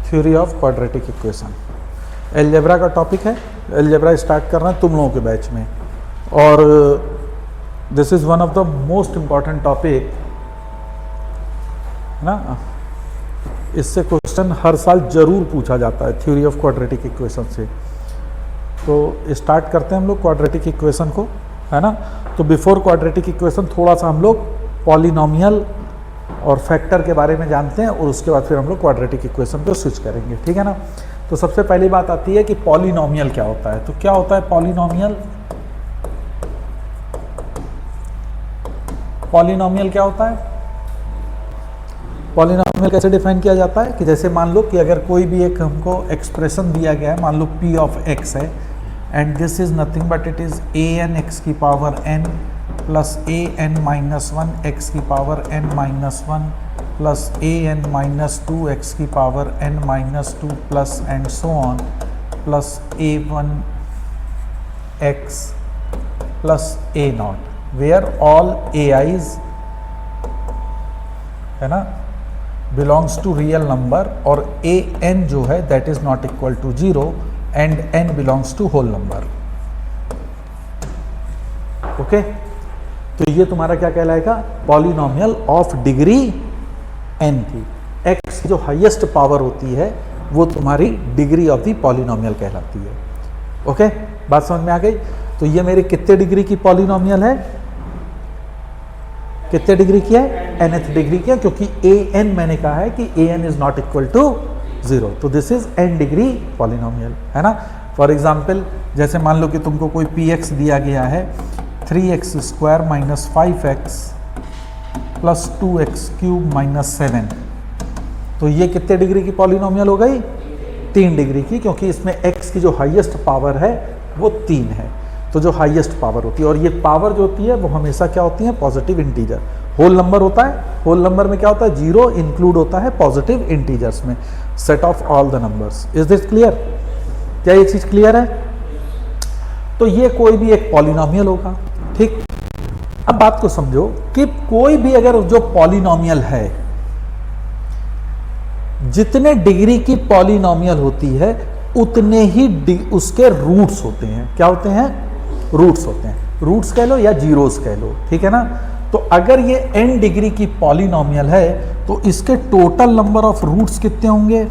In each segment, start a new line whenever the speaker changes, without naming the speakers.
Theory of quadratic equation. Algebra का topic है, algebra start कर रहे हैं तुम लोगों के बैच में, और this is one of the most important topic है ना। इससे क्वेश्चन हर साल जरूर पूछा जाता है थ्योरी ऑफ क्वाड्रेटिक इक्वेशन से। तो स्टार्ट करते हैं हम लोग क्वाड्रेटिक इक्वेशन को, है ना। तो बिफोर क्वाड्रेटिक इक्वेशन थोड़ा सा हम लोग पॉलिनोमियल और फैक्टर के बारे में जानते हैं, और उसके बाद फिर हम लोग क्वाड्रेटिक इक्वेशन पे स्विच करेंगे, ठीक है ना। तो सबसे पहली बात आती है कि पॉलिनोमियल क्या होता है। तो क्या होता है पॉलिनोमियल? पॉलिनोमियल क्या होता है? पॉलिनोमियल कैसे डिफाइन किया जाता है कि जैसे मान लो कि अगर कोई भी एक हमको एक्सप्रेशन दिया गया है, मान लो p ऑफ x है, and this is nothing but it is an x की power n plus an minus 1 x की power n minus 1 plus an minus 2 x की power n minus 2 plus and so on plus a1 x plus a naught, where all ai's है ना belongs to real number, और an जो है that is not equal to 0 and n belongs to whole number. Okay, तो ये तुम्हारा क्या कहलाएगा? पॉलिनोमियल ऑफ डिग्री n की। x जो हाईएस्ट पावर होती है वो तुम्हारी डिग्री ऑफ द पॉलिनोमियल कहलाती है। ओके, बात समझ में आ गई। तो ये मेरी कितने डिग्री की पॉलिनोमियल है? कितने डिग्री की है? nth डिग्री की है, क्योंकि an मैंने कहा है कि an is not equal to 0, तो this is n degree polynomial, है ना। फॉर एग्जाम्पल जैसे मान लो कि तुमको कोई px दिया गया है 3x square minus 5x plus 2x cube minus 7, तो ये कितने डिग्री की पॉलिनोमियल हो गई? 3 डिग्री की, क्योंकि इसमें x की जो हाईएस्ट पावर है वो 3 है। तो जो हाईएस्ट पावर होती है, और ये पावर जो होती है वो हमेशा क्या होती है? Positive integer. होल नंबर होता है, होल नंबर में क्या होता है? 0 इंक्लूड होता है पॉजिटिव इंटीजर्स में, set of all the numbers. Is this clear? क्या ये चीज क्लियर है? तो ये कोई भी एक पॉलिनोमियल होगा, ठीक। अब बात को समझो कि कोई भी अगर जो पॉलिनोमियल है, जितने डिग्री की पॉलिनोमियल होती है उतने ही उसके रूट्स होते हैं। क्या होते हैं? रूट्स होते हैं। रूट्स कह लो या जीरोस कह लो, ठीक है ना। तो अगर ये n डिग्री की पॉलिनोमियल है तो इसके टोटल नंबर ऑफ रूट्स कितने होंगे?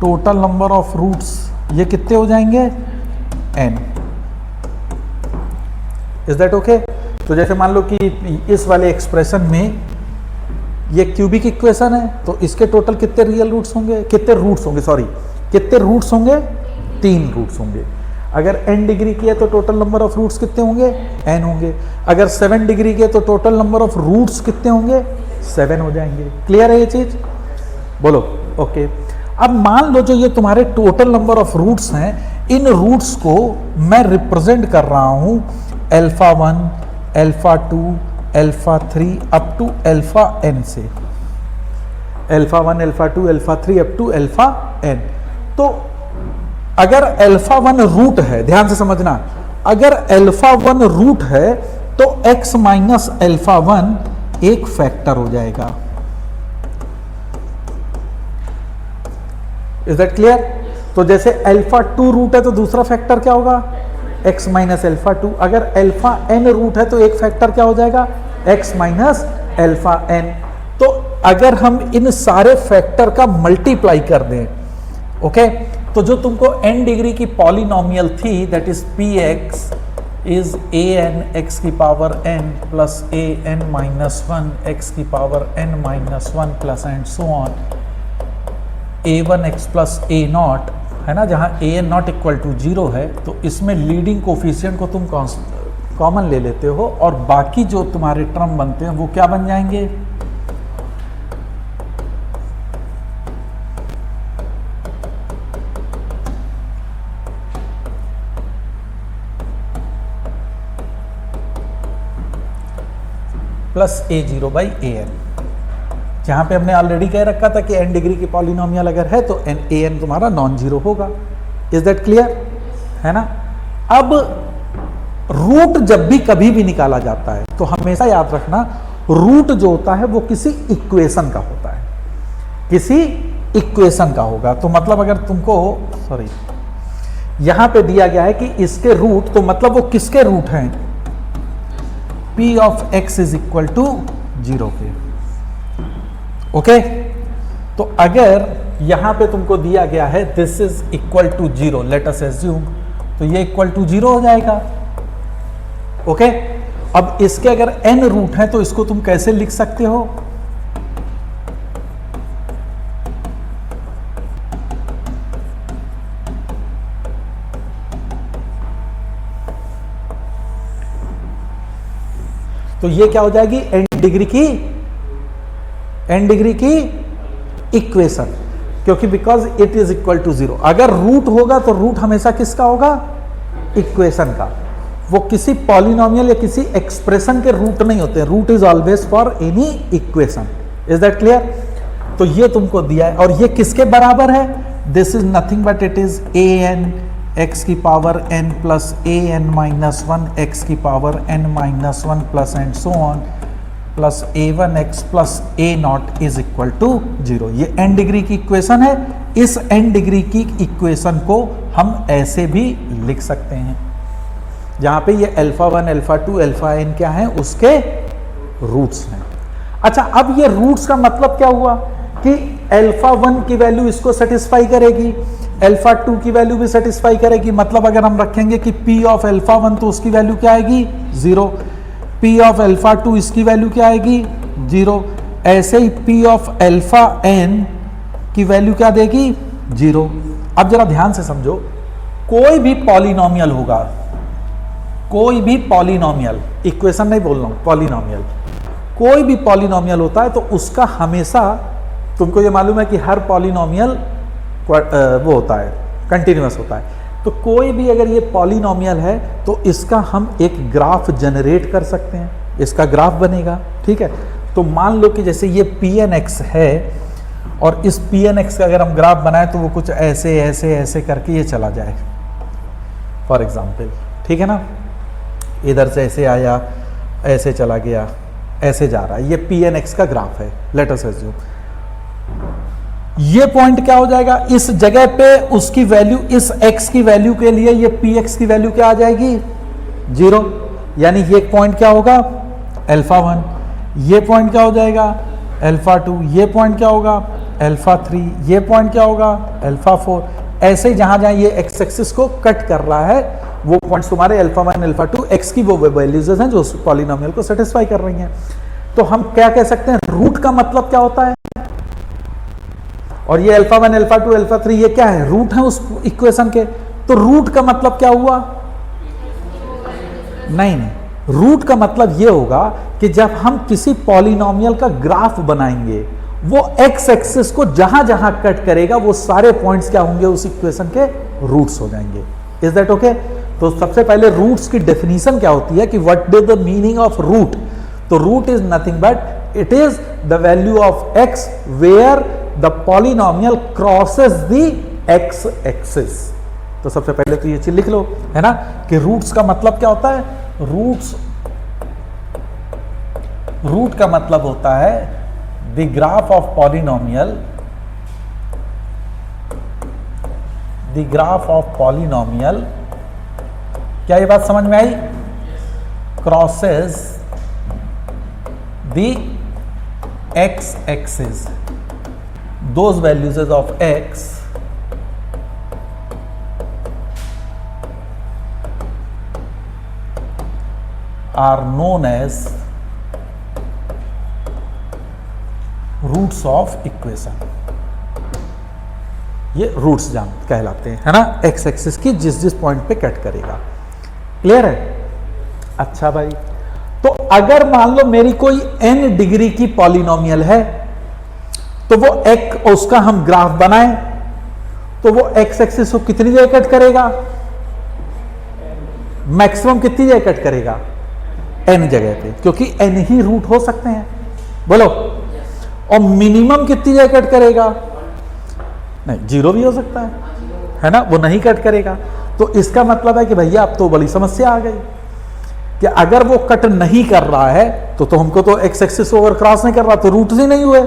टोटल नंबर ऑफ रूट्स ये कितने हो जाएंगे? n। Is that okay? तो जैसे मान लो कि इस वाले एक्सप्रेशन में ये क्यूबिक इक्वेशन है, तो इसके टोटल कितने रियल रूट्स होंगे? कितने रूट्स होंगे, सॉरी कितने रूट्स होंगे? 3 रूट्स होंगे। अगर n डिग्री की है तो टोटल नंबर ऑफ रूट्स कितने होंगे? n होंगे। अगर 7 डिग्री की है तो टोटल नंबर ऑफ रूट्स कितने होंगे? 7 हो जाएंगे। क्लियर है ये चीज? बोलो ओके। अब मान लो जो ये तुम्हारे टोटल नंबर ऑफ रूट्स हैं, इन रूट्स को मैं रिप्रेजेंट कर रहा हूं alpha 1, alpha 2, alpha 3 up to alpha n से। Alpha 1, alpha 2, alpha 3 up to alpha n। तो अगर अल्फा 1 रूट है, ध्यान से समझना, अगर अल्फा 1 रूट है तो x माइनस अल्फा 1 एक फैक्टर हो जाएगा। Is that clear? तो जैसे अल्फा 2 रूट है तो दूसरा फैक्टर क्या होगा? x minus alpha 2। अगर अल्फा n रूट है तो एक फैक्टर क्या हो जाएगा? x minus alpha n। तो अगर हम इन सारे फैक्टर का मल्टीप्लाई कर दें, ओके, तो जो तुमको n डिग्री की पॉलिनोमियल थी that is px is an x की power n plus an minus 1 x की power n minus 1 plus and so on a1 x plus a not, है ना, जहाँ an नॉट इक्वल टू 0 है। तो इसमें लीडिंग कोफिशिएंट को तुम कॉमन ले लेते हो, और बाकी जो तुम्हारे टर्म बनते हैं वो क्या बन जाएंगे? प्लस a0 बाई an, जहां पे हमने ऑलरेडी कह रखा था कि n डिग्री की पॉलिनोमियल अगर है तो an तुम्हारा नॉन जीरो होगा। Is that clear? है ना। अब रूट जब भी कभी भी निकाला जाता है तो हमेशा याद रखना रूट जो होता है वो किसी इक्वेशन का होता है, किसी इक्वेशन का होगा। तो मतलब अगर तुमको सॉरी यहां पे दिया गया है कि इसके रूट, तो मतलब वो किसके रूट हैं, p of x is equal to 0 के। ओके, तो अगर यहां पे तुमको दिया गया है this is equal to 0, let us assume, तो ये इक्वल टू 0 हो जाएगा। ओके, अब इसके अगर n रूट है तो इसको तुम कैसे लिख सकते हो, तो ये क्या हो जाएगी, n डिग्री की इक्वेशन, क्योंकि because it is equal to 0। अगर रूट होगा तो रूट हमेशा किसका होगा, इक्वेशन का। वो किसी पॉलिनोमियल या किसी एक्सप्रेशन के रूट नहीं होते, root is always for any equation. Is that clear? तो ये तुमको दिया है, और ये किसके बराबर है, this is nothing but it is an x की power n plus an minus 1 x की power n minus 1 plus and so on plus a1x plus a naught is equal to 0। ये n डिग्री की equation है। इस n degree की equation को हम ऐसे भी लिख सकते हैं, जहां पे ये α1 α2 αn क्या है, उसके रूट्स हैं। अच्छा, अब ये रूट्स का मतलब क्या हुआ कि α1 की वैल्यू इसको सेटिस्फाई करेगी, α2 की वैल्यू भी सेटिस्फाई करेगी। मतलब अगर हम रखेंगे कि p ऑफ α1 तो उसकी वैल्यू क्या आएगी, 0, p ऑफ α2 इसकी वैल्यू क्या आएगी, 0, ऐसे ही p ऑफ αn की वैल्यू क्या देगी, 0। अब जरा ध्यान से समझो, कोई भी पॉलिनोमियल होगा, कोई भी पॉलिनोमियल, इक्वेशन नहीं बोल रहा हूं, पॉलिनोमियल, कोई भी पॉलिनोमियल होता है तो उसका हमेशा, तुमको ये मालूम है कि हर पॉलिनोमियल वो होता है, कंटिन्यूअस होता है। तो कोई भी अगर ये पॉलिनोमियल है तो इसका हम एक ग्राफ जनरेट कर सकते हैं, इसका ग्राफ बनेगा। ठीक है, तो मान लो कि जैसे ये Pnx है, और इस Pnx का अगर हम ग्राफ बनाए तो वो कुछ ऐसे ऐसे ऐसे करके ये चला जाए, फॉर एग्जाम्पल। ठीक है ना, इधर से ऐसे आया, ऐसे चला गया, ऐसे जा रहा है, ये Pnx का ग्राफ है, लेट अस अज्यूम। ये पॉइंट क्या हो जाएगा, इस जगह पे उसकी वैल्यू, इस x की वैल्यू के लिए ये px की वैल्यू क्या आ जाएगी, 0। यानी ये पॉइंट क्या होगा, α1, ये पॉइंट क्या हो जाएगा, α2, ये पॉइंट क्या होगा, α3, ये पॉइंट क्या होगा, α4। ऐसे ही जहां जहां ये x एक्सिस को कट कर रहा है वो पॉइंट्स तुम्हारे α1 α2 x की वो वैल्यूज हैं जो उस पॉलिनोमियल को सेटिस्फाई कर रही हैं। तो हम क्या कह सकते हैं, रूट का मतलब क्या होता है, और ये α1 α2 α3 ये क्या है, रूट है उस इक्वेशन के। तो रूट का मतलब क्या हुआ, नहीं, रूट का मतलब ये होगा कि जब हम किसी पॉलिनोमियल का ग्राफ बनाएंगे, वो x एक्सिस को जहां जहां कट करेगा वो सारे पॉइंट्स क्या होंगे, उस इक्वेशन के रूट्स हो जाएंगे। Is that okay? तो सबसे पहले रूट्स की डेफिनेशन क्या होती है कि what is the meaning of root. तो root is nothing but it is the value of x where the polynomial crosses the x axis. तो सबसे पहले तो ये चीज लिख लो, है ना, कि रूट्स का मतलब क्या होता है, रूट का मतलब होता है the graph of polynomial, the graph of polynomial, क्या ये बात समझ में आई, crosses the x axis, those values of x are known as roots of equation। ये रूट्स जान कहलाते हैं, है ना, x एक्सिस की जिस जिस पॉइंट पे कट करेगा। क्लियर है? अच्छा भाई, तो अगर मान लो मेरी कोई n डिग्री की पॉलिनोमियल है, तो वो एक उसका हम ग्राफ बनाएं तो वो x एक्सिस को कितनी जगह कट करेगा, मैक्सिमम कितनी जगह कट करेगा, n जगह पे, क्योंकि n ही रूट हो सकते हैं, बोलो। और मिनिमम कितनी जगह कट करेगा, नहीं, 0 भी हो सकता है ना, वो नहीं कट करेगा। तो इसका मतलब है कि भैया अब तो बड़ी समस्या आ गई कि अगर वो कट नहीं कर रहा है तो हमको तो x एक्सिस ओवर क्रॉस नहीं कर रहा, तो रूट ही नहीं हुए।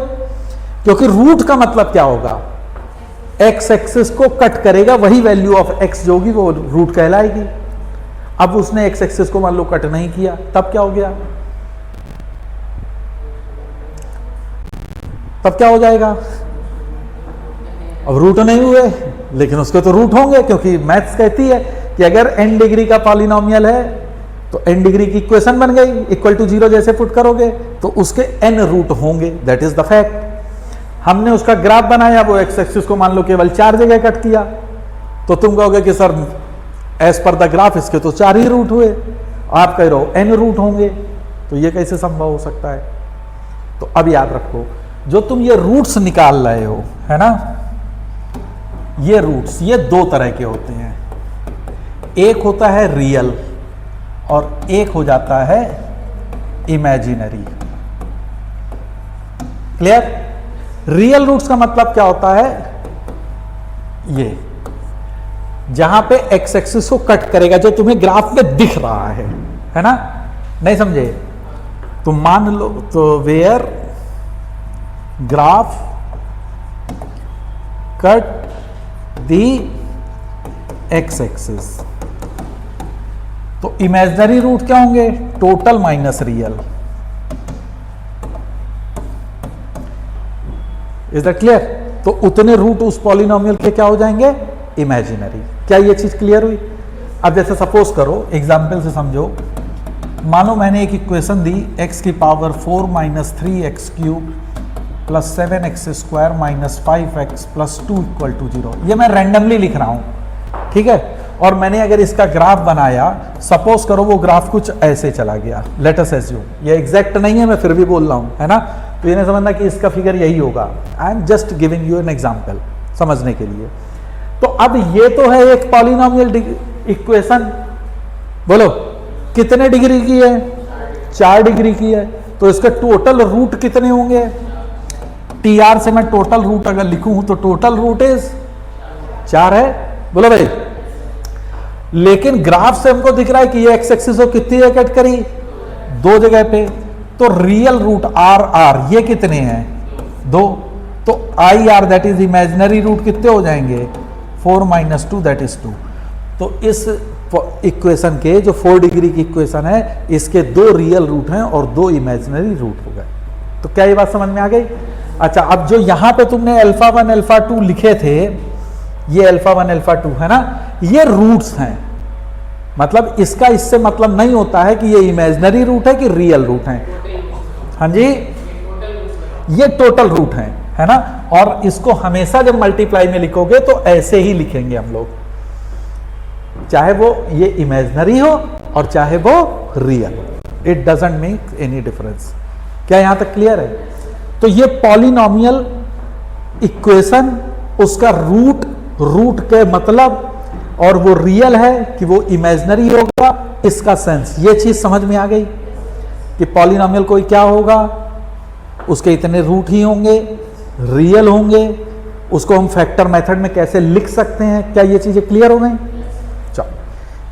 क्योंकि रूट का मतलब क्या होगा, एक्स एक्सिस को कट करेगा, वही वैल्यू ऑफ एक्स जो होगी वो रूट कहलाएगी। अब उसने एक्स एक्सिस को मान लो कट नहीं किया, तब क्या हो गया? तब क्या हो जाएगा? अब रूट नहीं हुए, लेकिन उसके तो रूट होंगे, क्योंकि मैथ्स कहती है कि अगर n डिग्री का पॉलिनोमियल है तो n डिग्री की इक्वेशन बन गई, इक्वल टू 0 जैसे पुट करोगे तो उसके n रूट होंगे, दैट इज द फैक्ट। हमने उसका ग्राफ बनाया, वो एक्स एक्सिस को मान लो केवल 4 जगह कट किया, तो तुम कहोगे कि sir as per the graph इसके तो 4 ही रूट हुए, आप कह रहे हो n रूट होंगे, तो ये कैसे संभव हो सकता है? तो अब याद रखो, जो तुम ये रूट्स निकाल रहे हो, है ना, ये रूट्स ये दो तरह के होते हैं, एक होता है रियल और एक हो जाता है इमेजिनरी। क्लियर? रियल रूट्स का मतलब क्या होता है? ये जहां पे एक्स एक्सिस को कट करेगा, जो तुम्हें ग्राफ में दिख रहा है ना? नहीं समझे? तो मान लो, तो where graph cut the x axis, तो इमेजिनरी रूट क्या होंगे? Total minus real. Is that clear? तो उतने रूट उस पॉलिनोमियल के क्या हो जाएंगे? इमेजिनरी। क्या ये चीज क्लियर हुई? अब जैसे सपोज करो, एग्जाम्पल से समझो, मानो मैंने एक इक्वेशन दी x की power 4 minus 3x cube plus 7x square minus 5x plus 2 equal to 0। ये मैं रैंडमली लिख रहा हूं, ठीक है? और मैंने अगर इसका ग्राफ बनाया, सपोज करो वो ग्राफ कुछ ऐसे चला गया, लेट अस एज्यूम, ये एग्जैक्ट नहीं है, मैं फिर भी बोल रहा हूं, है ना? तो ये नहीं समझना कि इसका फिगर यही होगा, I am just giving you an example समझने के लिए। तो अब ये तो है एक पॉलिनोमियल इक्वेशन, बोलो कितने डिग्री की है? 4 डिग्री की है, तो इसके टोटल रूट कितने होंगे? TR से मैं टोटल रूट अगर लिखूं तो टोटल रूट इज 4 है, बोलो भाई। लेकिन ग्राफ से हमको दिख रहा है कि ये एक्स एक्सिस को कितनी जगह कट करी? 2 जगह पे, तो रियल रूट RR ये कितने हैं? 2। तो IR that is imaginary root कितने हो जाएंगे? 4 माइनस 2 दैट इज 2। तो इस इक्वेशन के जो 4 डिग्री की इक्वेशन है, इसके 2 रियल रूट हैं और 2 इमेजिनरी रूट हो गए। तो क्या ये बात समझ में आ गई? अच्छा, अब जो यहां पे तुमने अल्फा 1 अल्फा 2 लिखे थे, ये अल्फा 1 अल्फा 2 है ना, ये रूट्स हैं। मतलब इसका इससे मतलब नहीं होता है कि ये इमेजिनरी रूट है कि रियल रूट है। हाँ जी, ये टोटल रूट है ना? और इसको हमेशा जब मल्टीप्लाई में लिखोगे तो ऐसे ही लिखेंगे हम लोग, चाहे वो ये इमेजिनरी हो और चाहे वो रियल हो, it doesn't make any difference. क्या यहां तक क्लियर है? तो ये पॉलिनोमियल इक्वेशन, उसका रूट के मतलब, और वो रियल है कि वो इमेजिनरी होगा, इसका सेंस, ये चीज समझ में आ गई कि पॉलिनोमियल कोई क्या होगा, उसके इतने रूट ही होंगे, रियल होंगे, उसको हम फैक्टर मेथड में कैसे लिख सकते हैं। क्या ये चीजें क्लियर हो गई? चलो,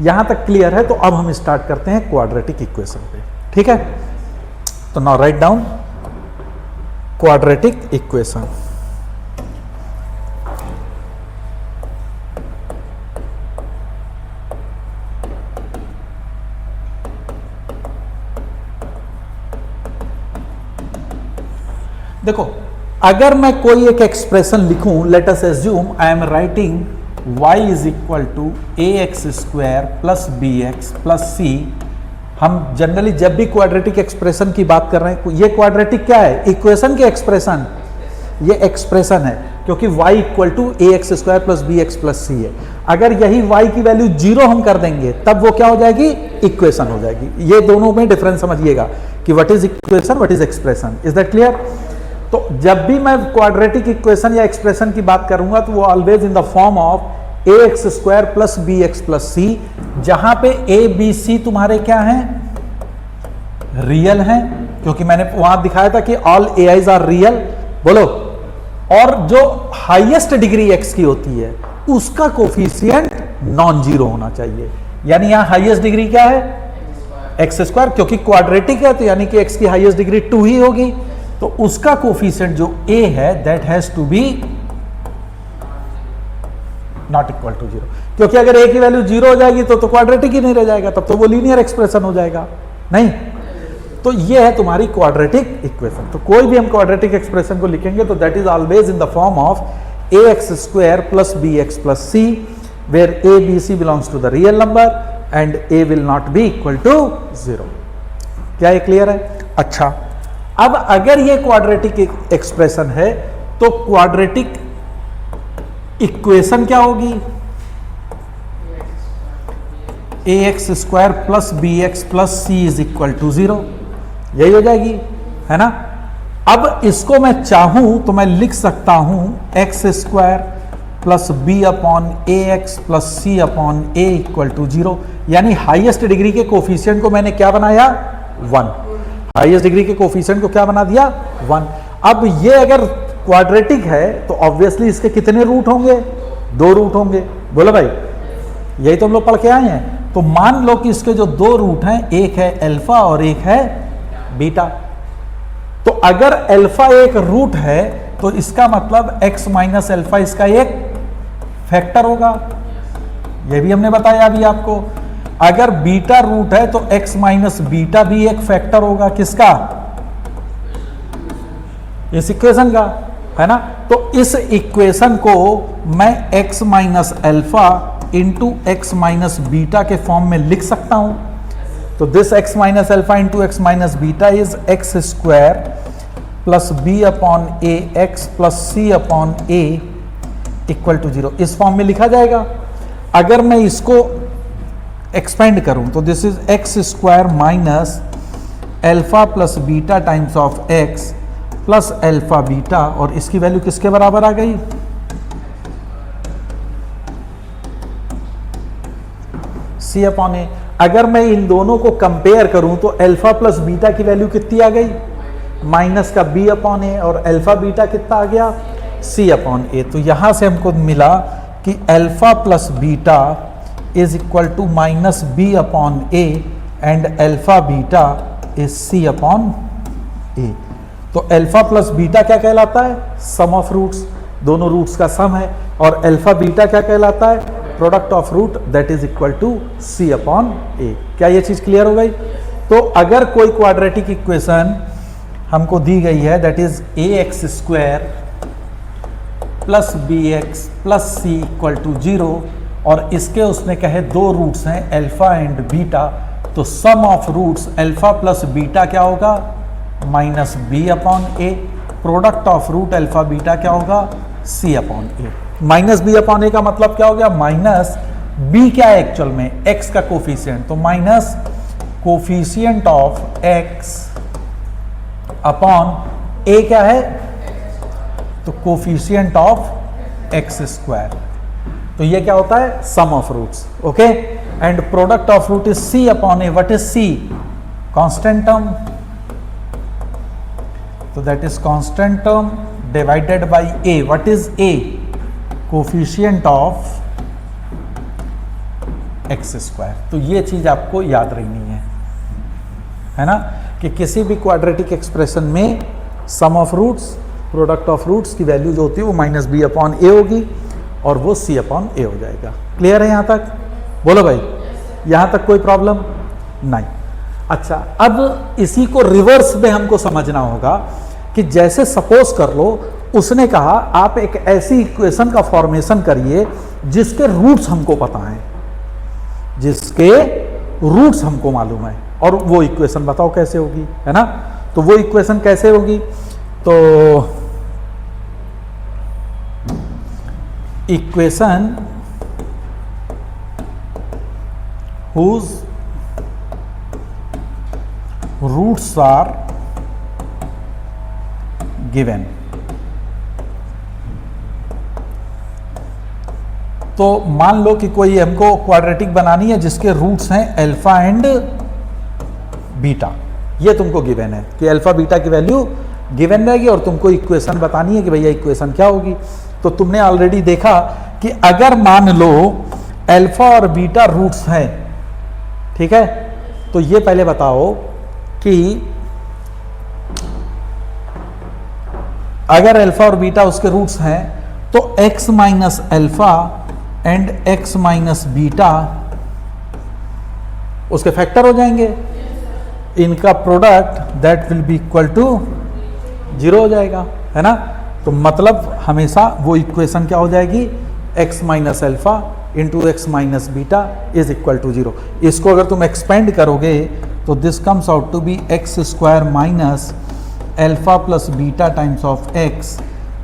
यहां तक क्लियर है, तो अब हम स्टार्ट करते हैं क्वाड्रेटिक इक्वेशन पे, ठीक है? तो now write down quadratic equation. देखो, अगर मैं कोई एक एक्सप्रेशन लिखूं, let us assume I am writing y is equal to ax square plus bx plus c। हम जनरली जब भी क्वाड्रेटिक एक्सप्रेशन की बात कर रहे हैं, ये क्वाड्रेटिक क्या है? इक्वेशन की एक्सप्रेशन, ये एक्सप्रेशन है, क्योंकि y equal to ax square plus bx plus c है। अगर यही y की वैल्यू 0 हम कर देंगे, तब वो क्या हो जाएगी? इक्वेशन हो जाएगी। ये दोनों में डिफरेंस समझिएगा कि what is equation, what is expression. Is that clear? तो जब भी मैं क्वाड्रेटिक इक्वेशन या एक्सप्रेशन की बात करूंगा, तो वो always in the form of ax square plus bx plus c, जहां पे a b c तुम्हारे क्या हैं? रियल हैं, क्योंकि मैंने वहां दिखाया था कि ऑल ai's आर रियल, बोलो। और जो हाईएस्ट डिग्री x की होती है, उसका कोफिशिएंट नॉन जीरो होना चाहिए। यानी यहां हाईएस्ट डिग्री क्या है? एक्स स्क्वायर, क्योंकि क्वाड्रेटिक है, तो यानी कि x की हाईएस्ट डिग्री 2 ही होगी, तो उसका कोफिशिएंट जो a है that has to be not equal to 0, क्योंकि अगर a की वैल्यू 0 हो जाएगी तो क्वाड्रेटिक ही नहीं रह जाएगा, तब तो वो लीनियर एक्सप्रेशन हो जाएगा नहीं। तो ये है तुम्हारी क्वाड्रेटिक इक्वेशन। तो कोई भी हम क्वाड्रेटिक एक्सप्रेशन को लिखेंगे तो that is always in the form of ax square plus bx plus c, where a b c belongs to the real number and a will not be equal to 0। क्या ये clear है? अच्छा, अब अगर ये क्वाड्रेटिक एक्सप्रेशन है तो quadratic equation क्या होगी? ax square plus bx plus c is equal to 0, यही हो जाएगी, है ना। अब इसको मैं चाहूं तो मैं लिख सकता हूं x square plus b upon a x plus c upon a equal to 0, यानी हाईएस्ट डिग्री के कोफिशिएंट को मैंने क्या बनाया? 1। हाईएस्ट डिग्री के कोफिशिएंट को क्या बना दिया? 1। अब ये अगर क्वाड्रेटिक है तो ऑब्वियसली इसके कितने रूट होंगे? 2 रूट होंगे। बोलो भाई, यही तो हम लोग पढ़ के आए हैं। तो मान लो कि इसके जो 2 रूट हैं, एक है अल्फा और एक है बीटा। तो अगर अल्फा एक रूट है तो इसका मतलब x माइनस अल्फा इसका एक फैक्टर होगा, यह भी हमने बताया अभी आपको। अगर बीटा रूट है तो x माइनस बीटा भी एक फैक्टर होगा, किसका? इस इक्वेशन का, है ना। तो इस इक्वेशन को मैं x minus alpha into x minus beta के फॉर्म में लिख सकता हूं। तो this x minus alpha into x minus beta is x square plus b upon a x plus c upon a equal to 0, इस form में लिखा जाएगा। अगर मैं इसको एक्सपेंड करूं तो this is x square minus alpha plus beta times of x plus alpha beta, और इसकी वैल्यू किसके बराबर आ गई? सी अपॉन ए। अगर मैं इन दोनों को कंपेयर करूं तो अल्फा प्लस बीटा की वैल्यू कितनी आ गई? माइनस का बी अपॉन ए, और अल्फा बीटा कितना आ गया? C upon a. तो यहां से हमको मिला कि alpha plus beta is equal to minus b upon a and alpha beta is c upon a. तो अल्फा प्लस बीटा क्या कहलाता है? सम ऑफ रूट्स, दोनों रूट्स का सम है। और अल्फा बीटा क्या कहलाता है? Product of root, that is equal to c upon a. क्या ये चीज क्लियर हो गई? तो अगर कोई क्वाड्रेटिक इक्वेशन हमको दी गई है that is a x square plus b x plus c equal to 0, और इसके उसने कहे 2 रूट्स हैं अल्फा एंड बीटा, तो sum of roots alpha plus beta क्या होगा? Minus b upon a. Product of root alpha beta क्या होगा? C upon a. Minus b upon a का मतलब क्या हो गया? माइनस बी क्या है एक्चुअल में? एक्स का कोफिशिएंट, तो minus coefficient of x upon a क्या है? तो कोफिशिएंट ऑफ एक्स स्क्वायर। तो ये क्या होता है? Sum of roots. Okay, and product of root is c upon a. What is c? Constant term, तो that is constant term divided by a. What is a? Coefficient of x square. तो ये चीज आपको याद रखनी है ना, कि किसी भी क्वाड्रेटिक एक्सप्रेशन में sum of roots, product of roots की वैल्यू जो होती है वो माइनस बी अपॉन ए होगी और वो सी अपॉन ए हो जाएगा। क्लियर है यहां तक? बोलो भाई, यहां तक कोई प्रॉब्लम नहीं? अच्छा, अब इसी को रिवर्स में हमको समझना होगा कि जैसे सपोज कर लो उसने कहा आप एक ऐसी इक्वेशन का फॉर्मेशन करिए जिसके रूट्स हमको पता है, जिसके रूट्स हमको मालूम है, और वो इक्वेशन बताओ कैसे होगी, है ना। तो वो इक्वेशन कैसे होगी? तो equation whose roots are given। तो मान लो कि कोई हमको क्वाड्रेटिक बनानी है जिसके रूट्स हैं अल्फा एंड बीटा, ये तुमको गिवन है कि अल्फा बीटा की वैल्यू गिवन रहेगी और तुमको इक्वेशन बतानी है कि भैया इक्वेशन क्या होगी। तो तुमने ऑलरेडी देखा कि अगर मान लो अल्फा और बीटा रूट्स हैं, ठीक है, तो ये पहले बताओ कि अगर अल्फा और बीटा उसके रूट्स हैं तो x minus alpha and x minus beta उसके फैक्टर हो जाएंगे, इनका product that will be equal to 0 हो जाएगा, है ना। तो मतलब हमेशा वो इक्वेशन क्या हो जाएगी, x minus alpha into x minus beta is equal to 0। इसको अगर तुम एक्सपेंड करोगे तो this comes out to be x square minus alpha plus beta times of x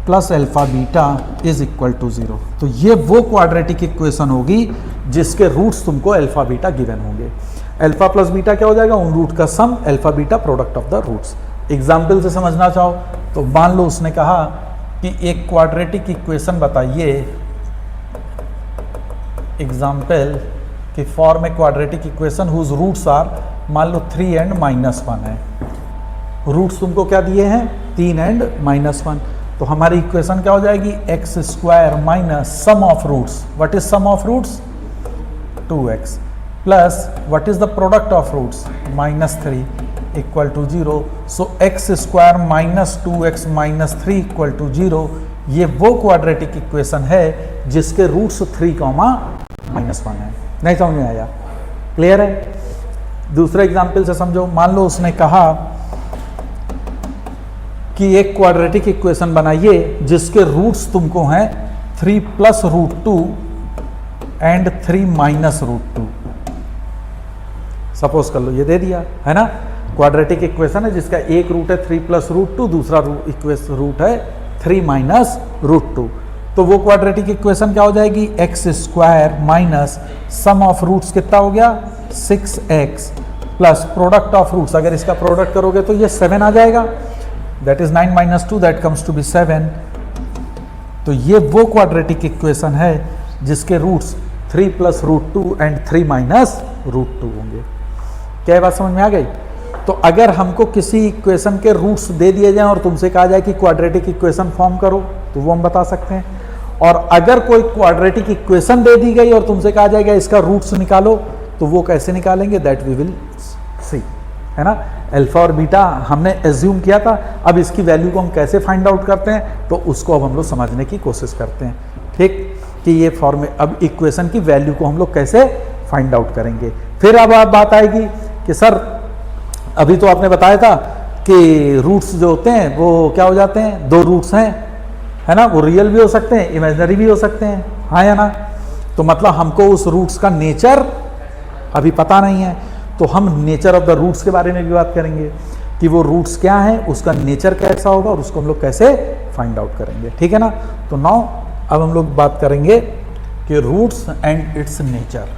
plus alpha beta is equal to 0। तो ये वो quadratic equation होगी जिसके रूट्स तुमको एल्फा बीटा गिवन होंगे। एल्फा प्लस बीटा क्या हो जाएगा, उन रूट का sum, alpha beta product of the roots. Example से समझना चाहो तो मान लो उसने कहा कि एक क्वाड्रेटिक इक्वेशन बताइए, एग्जाम्पल कि form a quadratic equation whose roots are, मान लो 3 एंड -1 है। रूट्स तुमको क्या दिए हैं, 3 एंड -1। तो हमारी इक्वेशन क्या हो जाएगी, x square minus sum of roots, what is sum of roots 2x plus what is the product of roots -3 equal to 0। So x square minus 2x minus 3 equal to 0। ये वो quadratic equation है जिसके roots 3, -1 है। नहीं समझ में आया, clear है। दूसरे एग्जाम्पल से समझो, मान लो उसने कहा कि एक क्वाड्रेटिक इक्वेशन बनाइए जिसके रूट्स तुमको हैं 3 plus root 2 and 3 minus root 2। Suppose कर लो ये दे दिया है ना, क्वाड्रेटिक इक्वेशन है जिसका एक रूट है 3 प्लस रूट 2, दूसरा रूट है 3 माइनस रूट 2। तो वो क्वाड्रेटिक इक्वेशन क्या हो जाएगी, x square minus sum of roots कितना हो गया 6x plus product of roots, अगर इसका प्रोडक्ट करोगे तो ये 7 आ जाएगा, that is 9 minus 2 that comes to be 7। तो ये वो क्वाड्रेटिक इक्वेशन है जिसके roots 3 plus root 2 and 3 minus root 2 होंगे। क्या ये बात समझ में आ गई। तो अगर हमको किसी इक्वेशन के रूट्स दे दिए जाएं और तुमसे कहा जाए कि क्वाड्रेटिक इक्वेशन फॉर्म करो तो वो हम बता सकते हैं। और अगर कोई क्वाड्रेटिक इक्वेशन दे दी गई और तुमसे कहा जाएगा इसका रूट्स निकालो तो वो कैसे निकालेंगे, दैट वी विल सी, है ना। अल्फा और बीटा हमने एज्यूम किया था, अब इसकी वैल्यू को हम कैसे फाइंड आउट करते हैं तो उसको अब हम लोग समझने की कोशिश करते हैं, ठीक, कि ये फॉर्म अब इक्वेशन की वैल्यू को हम लोग कैसे फाइंड आउट करेंगे। फिर अब बात आएगी कि सर अभी तो आपने बताया था कि रूट्स जो होते हैं वो क्या हो जाते हैं, 2 रूट्स हैं, है ना, वो रियल भी हो सकते हैं इमेजिनरी भी हो सकते हैं, हाँ या ना। तो मतलब हमको उस रूट्स का नेचर अभी पता नहीं है, तो हम नेचर ऑफ द रूट्स के बारे में भी बात करेंगे कि वो रूट्स क्या हैं, उसका नेचर कैसा होगा और उसको हम लोग कैसे फाइंड आउट करेंगे, ठीक है ना। तो नाउ अब हम लोग बात करेंगे कि रूट्स एंड इट्स नेचर।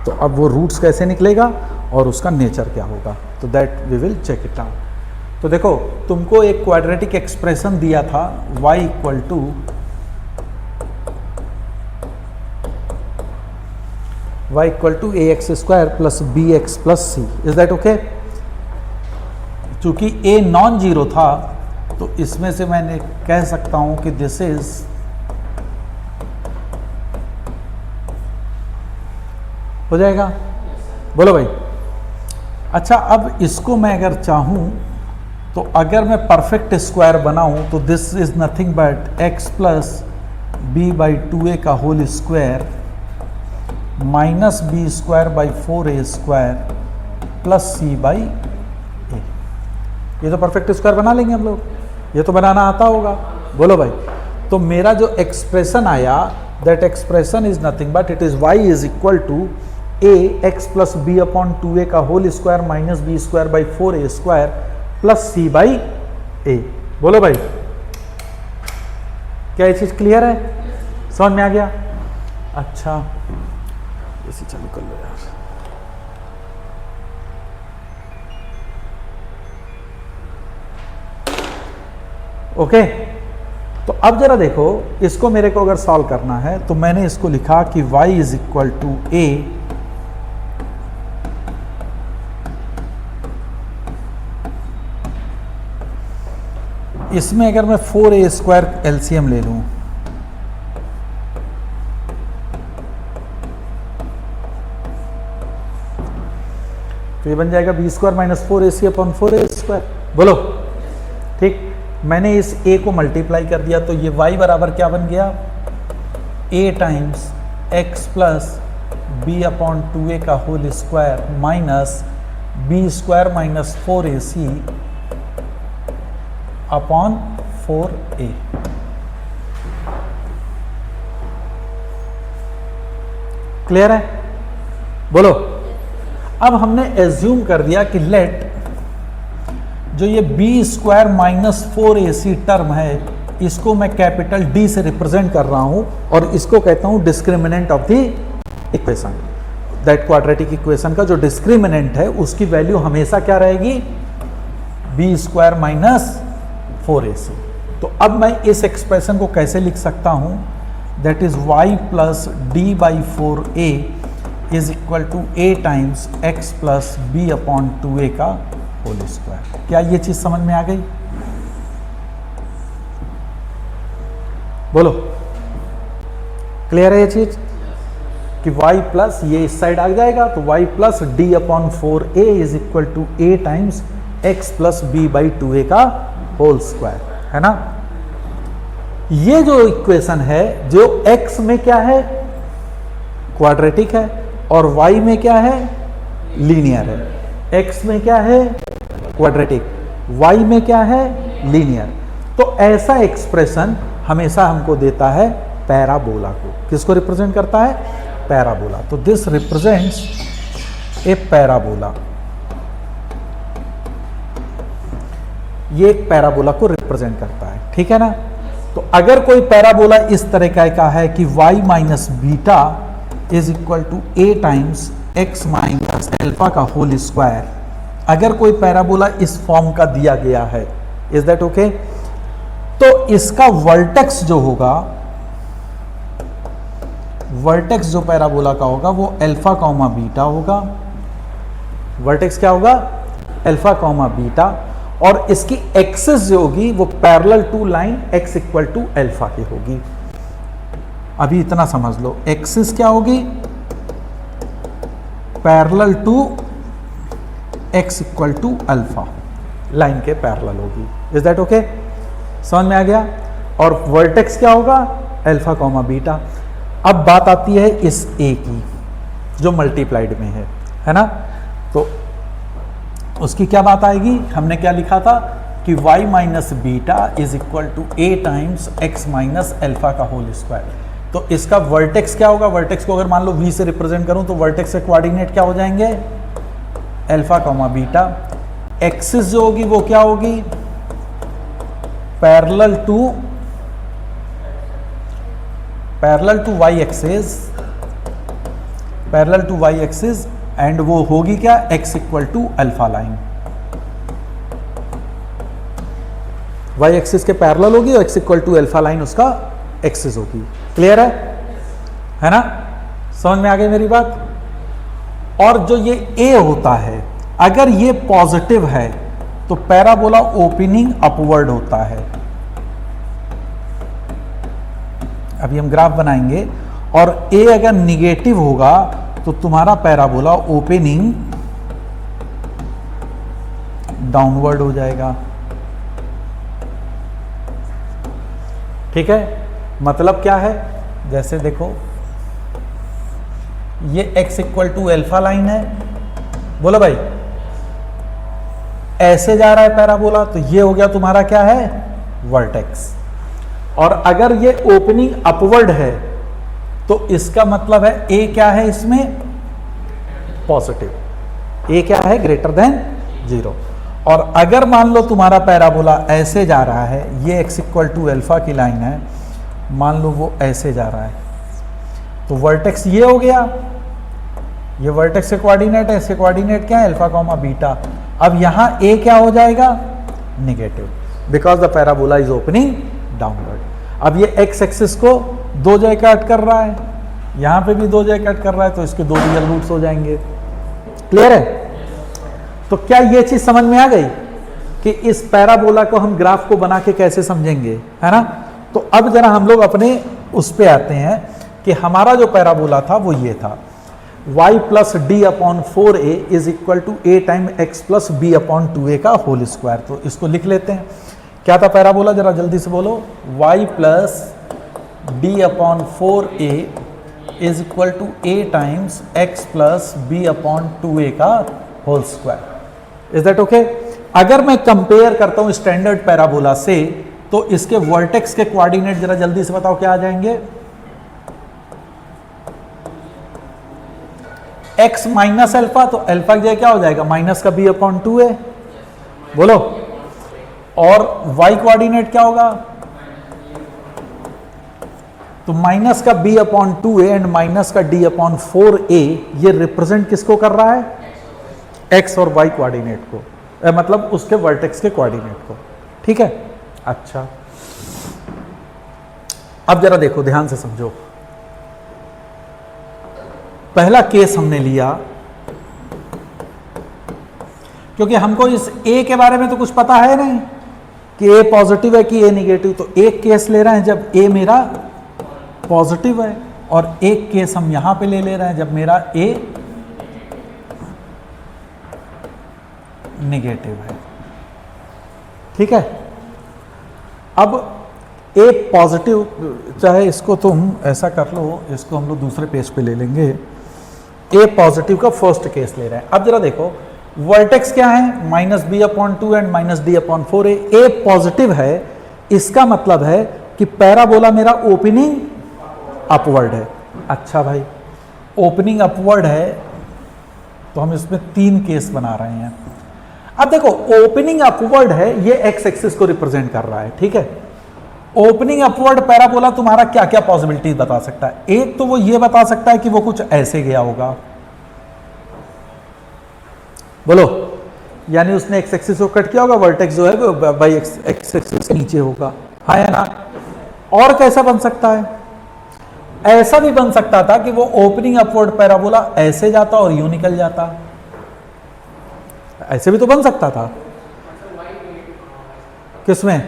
तो अब वो रूट्स कैसे निकलेगा और उसका नेचर क्या होगा, तो that we will check it out. तो देखो तुमको एक क्वाड्रेटिक एक्सप्रेशन दिया था y equal to ax square plus bx plus c, is that okay. चूंकि a नॉन जीरो था तो इसमें से मैंने कह सकता हूं कि दिस इज हो जाएगा, बोलो भाई। अच्छा अब इसको मैं अगर चाहूं तो अगर मैं परफेक्ट स्क्वायर बनाऊं तो this is nothing but x plus b by 2a का whole square minus b square by 4a square plus c by a. ये तो परफेक्ट स्क्वायर बना लेंगे हम लोग, ये तो बनाना आता होगा, बोलो भाई। तो मेरा जो एक्सप्रेशन आया that expression is nothing but it is y is equal to a x plus b upon 2a का whole square minus b square by 4a square plus c by a. बोलो भाई, क्या ये चीज क्लियर है, समझ में आ गया। अच्छा इसी चालू कर लो यार। ओके तो अब जरा देखो इसको मेरे को अगर सॉल्व करना है तो मैंने इसको लिखा कि y is equal to a इसमें अगर मैं 4a स्क्वायर एलसीएम ले लूं तो ये बन जाएगा B square minus 4ac upon 4a²। बोलो ठीक। मैंने इस a को मल्टीप्लाई कर दिया तो ये y बराबर क्या बन गया, a times x plus b upon 2a का whole square minus b square minus 4ac upon 4a। Clear है? बोलो। अब हमने एज्यूम कर दिया कि लेट जो ये B square minus 4ac term है इसको मैं कैपिटल D से रिप्रेजेंट कर रहा हूं और इसको कहता हूं discriminant of the equation. That quadratic equation का जो डिस्क्रिमिनेंट है उसकी वैल्यू हमेशा क्या रहेगी, बी स्क्वायर माइनस 4ac। तो अब मैं इस एक्सप्रेशन को कैसे लिख सकता हूं, that is y plus d by 4a is equal to a times x plus b upon 2a का होल स्क्वायर। क्या ये चीज समझ में आ गई? बोलो। क्लियर है ये चीज कि y प्लस ये इस साइड आ जाएगा तो y plus d upon 4a is equal to a times x plus b by 2a का होल स्क्वायर, है ना। ये जो इक्वेशन है जो x में क्या है, क्वाड्रेटिक है और y में क्या है, लीनियर है। x में क्या है, क्वाड्रेटिक, y में क्या है, लीनियर। तो ऐसा एक्सप्रेशन हमेशा हमको देता है पैराबोला को। किसको रिप्रेजेंट करता है, पैराबोला। तो दिस रिप्रेजेंट्स ए पैराबोला। ये एक पैराबोला को रिप्रेजेंट करता है, ठीक है ना। तो अगर कोई पैराबोला इस तरह का है कि y minus beta is equal to a times x minus alpha का होल स्क्वायर, अगर कोई पैराबोला इस फॉर्म का दिया गया है, इज दैट ओके? तो इसका वर्टेक्स जो होगा, वर्टेक्स जो पैराबोला का होगा वो अल्फा कॉमा बीटा होगा। वर्टेक्स क्या होगा, अल्फा कॉमा बीटा। और इसकी एक्सिस जो होगी वो parallel to line x equal to alpha की होगी। अभी इतना समझ लो, एक्सिस क्या होगी, parallel to x equal to alpha, line के पैरेलल होगी। Is that okay? समझ में आ गया? और वर्टेक्स क्या होगा, अल्फा कॉमा बीटा। अब बात आती है इस a की जो मल्टीप्लाइड में है ना। तो उसकी क्या बात आएगी, हमने क्या लिखा था कि y minus beta is equal to a times x minus alpha का होल स्क्वायर। तो इसका वर्टेक्स क्या होगा, वर्टेक्स को अगर मान लो v से रिप्रेजेंट करूं तो वर्टेक्स के कोऑर्डिनेट क्या हो जाएंगे, अल्फा कॉमा बीटा। एक्सिस जो होगी वो क्या होगी, parallel to y axis, parallel to y axis, and वो होगी क्या, x equal to alpha line. y axis के पैरेलल होगी और x equal to alpha line उसका एक्सिस होगी। क्लियर है ना? समझ में आ गई मेरी बात? और जो ये a होता है, अगर ये पॉजिटिव है तो पैराबोला ओपनिंग अपवर्ड होता है। अभी हम ग्राफ बनाएंगे और a अगर निगेटिव होगा तो तुम्हारा पैराबोला ओपनिंग डाउनवर्ड हो जाएगा। ठीक है? मतलब क्या है, जैसे देखो ये x equal to alpha line है, बोलो भाई, ऐसे जा रहा है पैराबोला, तो ये हो गया तुम्हारा क्या है, वर्टेक्स। और अगर ये ओपनिंग अपवर्ड है तो इसका मतलब है a क्या है इसमें, पॉजिटिव, a क्या है, ग्रेटर देन 0। और अगर मान लो तुम्हारा पैराबोला ऐसे जा रहा है, ये x इक्वल टू अल्फा की लाइन है, मान लो वो ऐसे जा रहा है, तो वर्टेक्स ये हो गया, ये वर्टेक्स से कोऑर्डिनेट है, इसके कोऑर्डिनेट क्या है, अल्फा कॉमा बीटा। अब यहां a क्या हो जाएगा, negative, because the parabola is opening downward. अब ये x एक्सिस को दो जगह कट कर रहा है, यहां पे भी दो जगह कट कर रहा है, तो इसके दो रियल रूट्स हो जाएंगे। क्लियर है? तो क्या ये चीज समझ में आ गई कि इस पैराबोला को हम ग्राफ को बना के कैसे समझेंगे, है ना। तो अब जरा हम लोग अपने उस पे आते हैं कि हमारा जो पैराबोला था वो ये था। y plus d upon 4a is equal to a time x plus b upon 2a का होल स्क्वायर। तो इसको लिख लेते हैं। क्या था पैराबोला, जरा जल्दी से बोलो। y plus d upon 4a is equal to a times x plus b upon 2a का whole square. Is that okay? अगर मैं कंपेयर करता हूं स्टैंडर्ड पैराबोला से, तो इसके वर्टेक्स के कोऑर्डिनेट जरा जल्दी से बताओ क्या आ जाएंगे। x माइनस अल्फा, तो अल्फा की जगह क्या हो जाएगा, माइनस का b अपॉन 2a। बोलो। और y कोऑर्डिनेट क्या होगा, तो माइनस का b upon 2a and minus का d अपॉन 4a। ये रिप्रेजेंट किसको कर रहा है, x और y कोऑर्डिनेट को, मतलब उसके वर्टेक्स के कोऑर्डिनेट को। ठीक है, अच्छा। अब जरा देखो, ध्यान से समझो। पहला केस हमने लिया, क्योंकि हमको इस a के बारे में तो कुछ पता है नहीं कि a पॉजिटिव है कि a निगेटिव। तो एक केस ले रहे हैं जब a मेरा पॉजिटिव है, और एक केस हम यहां पे ले रहे हैं जब मेरा a निगेटिव है। ठीक है, अब a पॉजिटिव, चाहे इसको तुम ऐसा कर लो, इसको हम लोग दूसरे पेज पे ले लेंगे। a पॉजिटिव का फर्स्ट केस ले रहे हैं। अब जरा देखो, वर्टेक्स क्या है, minus b upon 2 and minus d upon 4a। a positive है, इसका मतलब है कि पैराबोला मेरा ओपनिंग अपवर्ड है। अच्छा भाई, ओपनिंग अपवर्ड है, तो हम इसमें 3 केस बना रहे हैं। अब देखो, ओपनिंग अपवर्ड है, ये एक्स एक्सिस को रिप्रेजेंट कर रहा है। ठीक है, ओपनिंग अपवर्ड पैराबोला तुम्हारा क्या क्या पॉसिबिलिटीज बता सकता है। एक तो वो ये बता सकता है कि वो कुछ ऐसे गया होगा, बोलो, यानी उसने एक्स एक्सिस को कट किया होगा, वर्टेक्स जो है वो बाई एक्स एक्सिस के नीचे होगा, हाँ या ना। और कैसा बन सकता है, ऐसा भी बन सकता था कि वो ओपनिंग अपवर्ड पैराबोला ऐसे जाता और यूं निकल जाता, ऐसे भी तो बन सकता था। किसमें,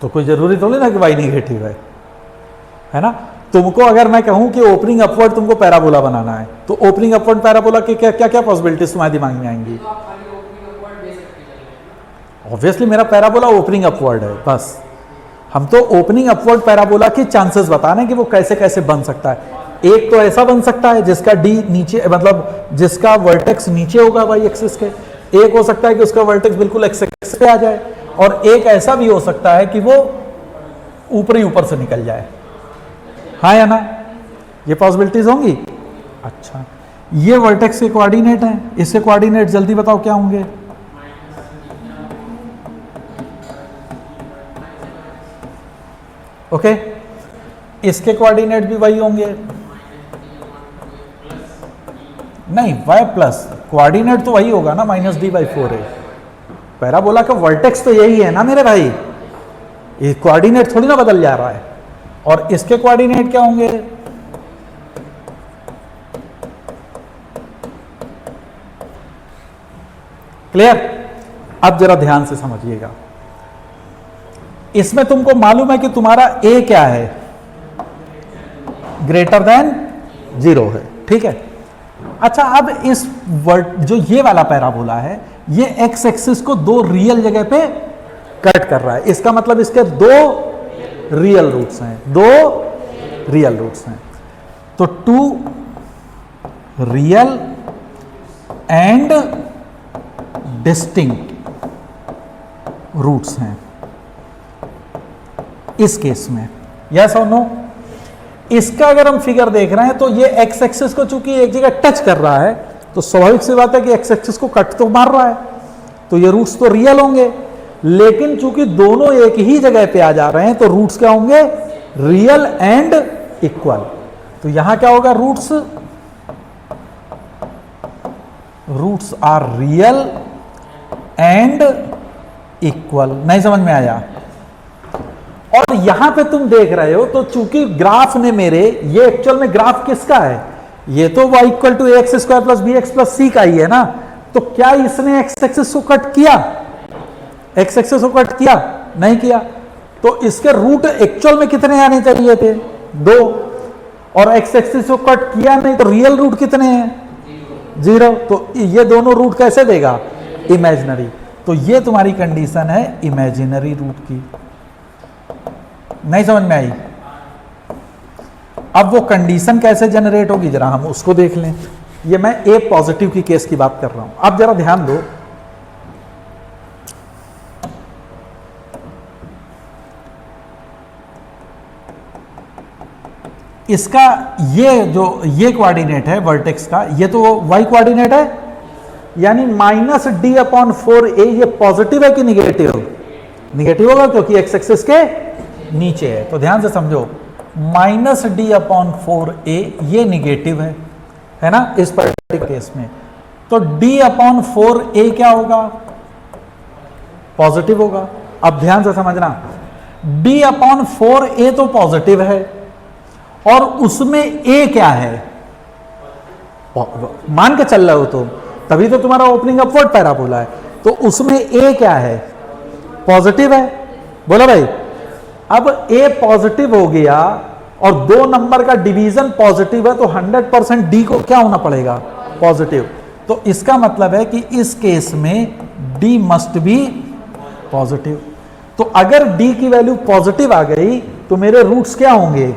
तो कोई जरूरी थोड़ी ना कि वाई निगेटिव है ना। तुमको अगर मैं कहूं कि ओपनिंग अपवर्ड तुमको पैराबोला बनाना है, तो ओपनिंग अपवर्ड पैराबोला के क्या क्या क्या पॉसिबिलिटीज तुम्हारे दिमाग में आएंगी। ऑब्वियसली मेरा पैराबोला ओपनिंग अपवर्ड है, बस हम तो ओपनिंग अपवर्ड पैराबोला के चांसेस बता रहे हैं कि वो कैसे कैसे बन सकता है। एक तो ऐसा बन सकता है जिसका डी नीचे, मतलब जिसका वर्टेक्स नीचे होगा वाई एक्सिस के। एक हो सकता है कि उसका वर्टेक्स बिल्कुल एक्स एक्सिस पे आ जाए, और एक ऐसा भी हो सकता है कि वो ऊपर से निकल जाए, हाँ या ना। ये पॉसिबिलिटीज होंगी। अच्छा, ये वर्टेक्स के कोऑर्डिनेट हैं, इसके कोऑर्डिनेट जल्दी बताओ क्या होंगे। ओके, इसके कोऑर्डिनेट भी वही होंगे। नहीं, y प्लस कोऑर्डिनेट तो वही होगा ना, minus D by 4a। Parabola का वर्टेक्स तो यही है ना मेरे भाई, ये कोऑर्डिनेट थोड़ी ना बदल जा रहा है। और इसके कोऑर्डिनेट क्या होंगे, क्लियर। अब जरा ध्यान से समझिएगा, इसमें तुमको मालूम है कि तुम्हारा a क्या है, ग्रेटर देन 0 है। ठीक है, अच्छा, अब इस जो ये वाला पैराबोला है, ये एक्स एक्सिस को 2 रियल जगह पे कट कर रहा है। इसका मतलब इसके 2 रियल रूट्स हैं, 2 रियल रूट्स हैं। तो 2 रियल एंड डिस्टिंक्ट रूट्स हैं इस केस में, यस और नो। इसका अगर हम फिगर देख रहे हैं तो ये एक्स एक्सिस को चूंकि एक जगह टच कर रहा है, तो स्वाभाविक सी बात है कि एक्स एक्सिस को कट तो मार रहा है, तो ये रूट्स तो रियल होंगे। लेकिन चूंकि दोनों एक ही जगह पे आ जा रहे हैं, तो रूट्स क्या होंगे, रियल एंड इक्वल। तो यहां क्या होगा, roots are real and equal. नहीं समझ में आया। और यहां पे तुम देख रहे हो, तो चूंकि ग्राफ ने मेरे, ये एक्चुअल में ग्राफ किसका है, ये तो y equal to x square plus b x plus c का ही है ना। तो क्या इसने एक्स एक्सिस को कट किया, एक्स एक्सिस को कट किया, नहीं किया। तो इसके रूट एक्चुअल में कितने आने चाहिए थे, 2। और एक्स एक्सिस को कट किया नहीं तो रियल रूट कितने हैं 0, तो ये दोनों रूट कैसे देगा इमेजिनरी। तो ये तुम्हारी कंडीशन है इमेजिनरी रूट की। नहीं समझ में आई? अब वो कंडीशन कैसे जनरेट होगी जरा हम उसको देख लें। ये मैं ए पॉजिटिव की केस की बात कर रहा हूं। अब जरा ध्यान दो, इसका ये कोऑर्डिनेट है वर्टेक्स का, ये तो वाई कोऑर्डिनेट है, यानी -d/4a ये पॉजिटिव है कि निगेटिव? निगेटिव होगा क्योंकि एक्स एक्सिस के नीचे है। तो ध्यान से समझो, -d/4a ये निगेटिव है ना इस पर्टिकुलर केस में। तो d/4a क्या होगा? पॉजिटिव होगा। अब ध्यान से समझना, d/4a तो पॉजिटिव है और उसमें a क्या है? मान के चल रहे हो तुम, तभी तो तुम्हारा ओपनिंग अपवर्ड पैराबोला है। तो उसमें a क्या है? पॉजिटिव है। बोलो भाई, अब a पॉजिटिव हो गया और 2 नंबर का डिवीजन पॉजिटिव है, तो 100% d को क्या होना पड़ेगा? पॉजिटिव। तो इसका मतलब है कि इस केस में d मस्ट बी पॉजिटिव। तो अगर d की वैल्यू पॉजिटिव आ गई तो मेरे रूट्स क्या होंगे?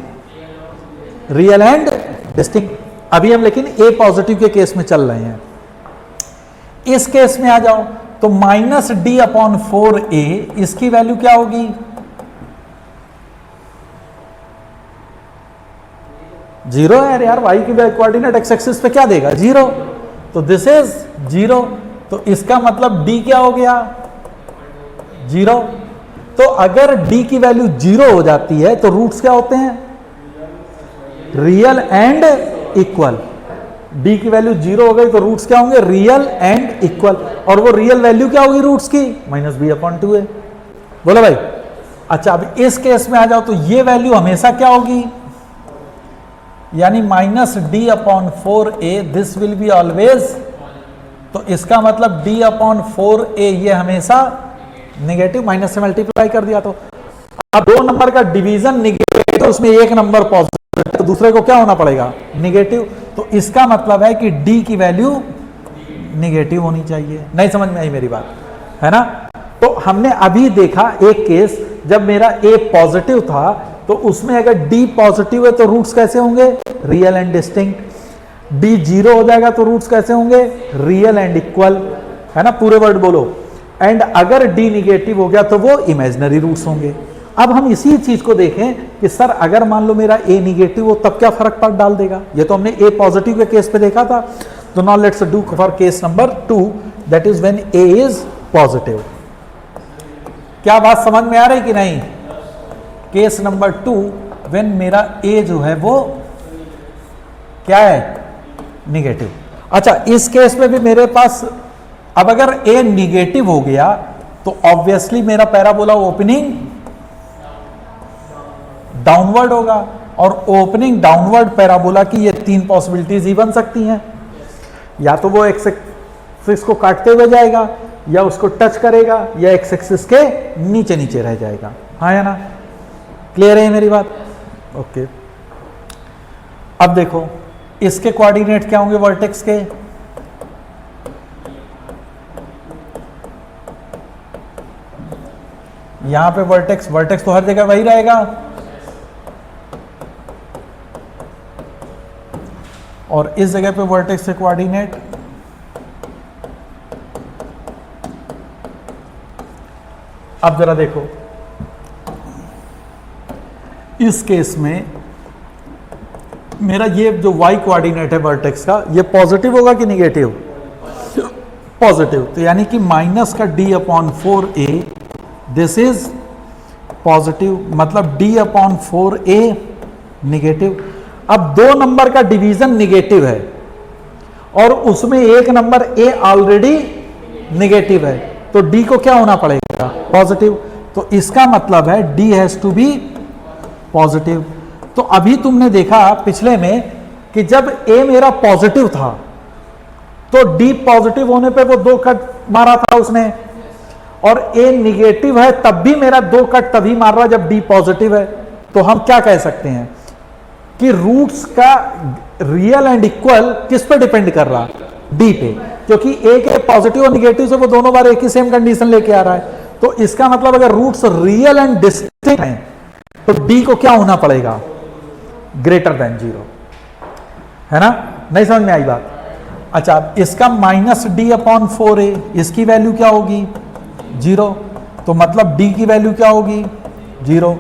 Real and distinct. अभी हम लेकिन a पॉजिटिव के केस में चल रहे हैं। इस केस में आ जाओ तो -d/4a इसकी वैल्यू क्या होगी? 0 है यार, y की कोऑर्डिनेट एक्स एक्सिस पे क्या देगा? 0। तो दिस इज 0। तो इसका मतलब d क्या हो गया? 0। तो अगर d की वैल्यू 0 हो जाती है तो रूट्स क्या होते हैं? Real and equal. d की वैल्यू 0 हो गई तो रूट्स क्या होंगे? Real and equal. और वो रियल वैल्यू क्या होगी रूट्स की? -b/2a। बोलो भाई। अच्छा, अब इस केस में आ जाओ तो ये वैल्यू हमेशा क्या होगी? यानी -d/4a this will be always. तो इसका मतलब d/4a ये हमेशा निगेटिव, माइनस से मल्टीप्लाई कर दिया। तो अब 2 नंबर का डिवीजन निगेटिव, तो उसमें एक नंबर पॉजिटिव, तो दूसरे को क्या होना पड़ेगा? निगेटिव। तो इसका मतलब है कि d की वैल्यू निगेटिव होनी चाहिए। नहीं समझ में आई मेरी बात, है ना? तो हमने अभी देखा एक केस जब मेरा a पॉजिटिव था, तो उसमें अगर d पॉजिटिव है तो रूट्स कैसे होंगे? Real and distinct. d 0 हो जाएगा तो रूट्स कैसे होंगे? रियल एंड इक्वल, है ना? पूरे वर्ड बोलो। एंड अगर d निगेटिव हो गया तो वो इमेजिनरी रूट्स होंगे। अब हम इसी चीज को देखें कि सर अगर मान लो मेरा a निगेटिव हो तब क्या फर्क पड़ डाल देगा? ये तो हमने a पॉजिटिव के केस पे देखा था। तो now let's do for case number 2, that is when a is positive. क्या बात समझ में आ रही कि नहीं? केस नंबर 2 व्हेन मेरा a जो है वो क्या है? निगेटिव। अच्छा, इस केस में भी मेरे पास अब अगर a निगेटिव हो गया तो ऑब्वियसली मेरा पैराबोला ओपनिंग डाउनवर्ड होगा, और ओपनिंग डाउनवर्ड पैराबोला की ये 3 पॉसिबिलिटीज ही बन सकती हैं। या तो वो एक्स एक्सिस को काटते हुए जाएगा, या उसको टच करेगा, या एक्स एक्सिस के नीचे नीचे रह जाएगा। हाँ या ना? क्लियर है मेरी बात? ओके। अब देखो इसके कोऑर्डिनेट क्या होंगे वर्टेक्स के? यहां पे वर्टेक्स तो हर जगह वही रहेगा, और इस जगह पे वर्टेक्स से कोऑर्डिनेट अब जरा देखो, इस केस में मेरा ये जो y कोऑर्डिनेट है वर्टेक्स का, ये पॉजिटिव होगा कि निगेटिव? पॉजिटिव। तो यानी कि माइनस का d/4a दिस इज पॉजिटिव, मतलब d/4a निगेटिव। अब 2 नंबर का डिवीजन निगेटिव है और उसमें एक नंबर a ऑलरेडी निगेटिव है, तो d को क्या होना पड़ेगा? पॉजिटिव। तो इसका मतलब है d has to be positive. तो अभी तुमने देखा पिछले में कि जब a मेरा पॉजिटिव था तो d पॉजिटिव होने पे वो 2 कट मारा था उसने, और a निगेटिव है तब भी मेरा 2 कट तभी मार रहा जब d पॉजिटिव है। तो हम क्या कह सकते हैं कि रूट्स का रियल एंड इक्वल किस पे डिपेंड कर रहा, डी पे, क्योंकि ए के पॉजिटिव और निगेटिव से वो दोनों बार एक ही सेम कंडीशन लेके आ रहा है। तो इसका मतलब अगर रूट्स रियल एंड डिस्टिंक्ट हैं तो डी को क्या होना पड़ेगा, ग्रेटर देन 0, है ना? नहीं समझ में आई बात? अच्छा, इसका माइनस डी अपॉन 4a, इसकी वैल्यू क्या होगी 0, तो मतलब डी की वैल्यू क्या होगी 0।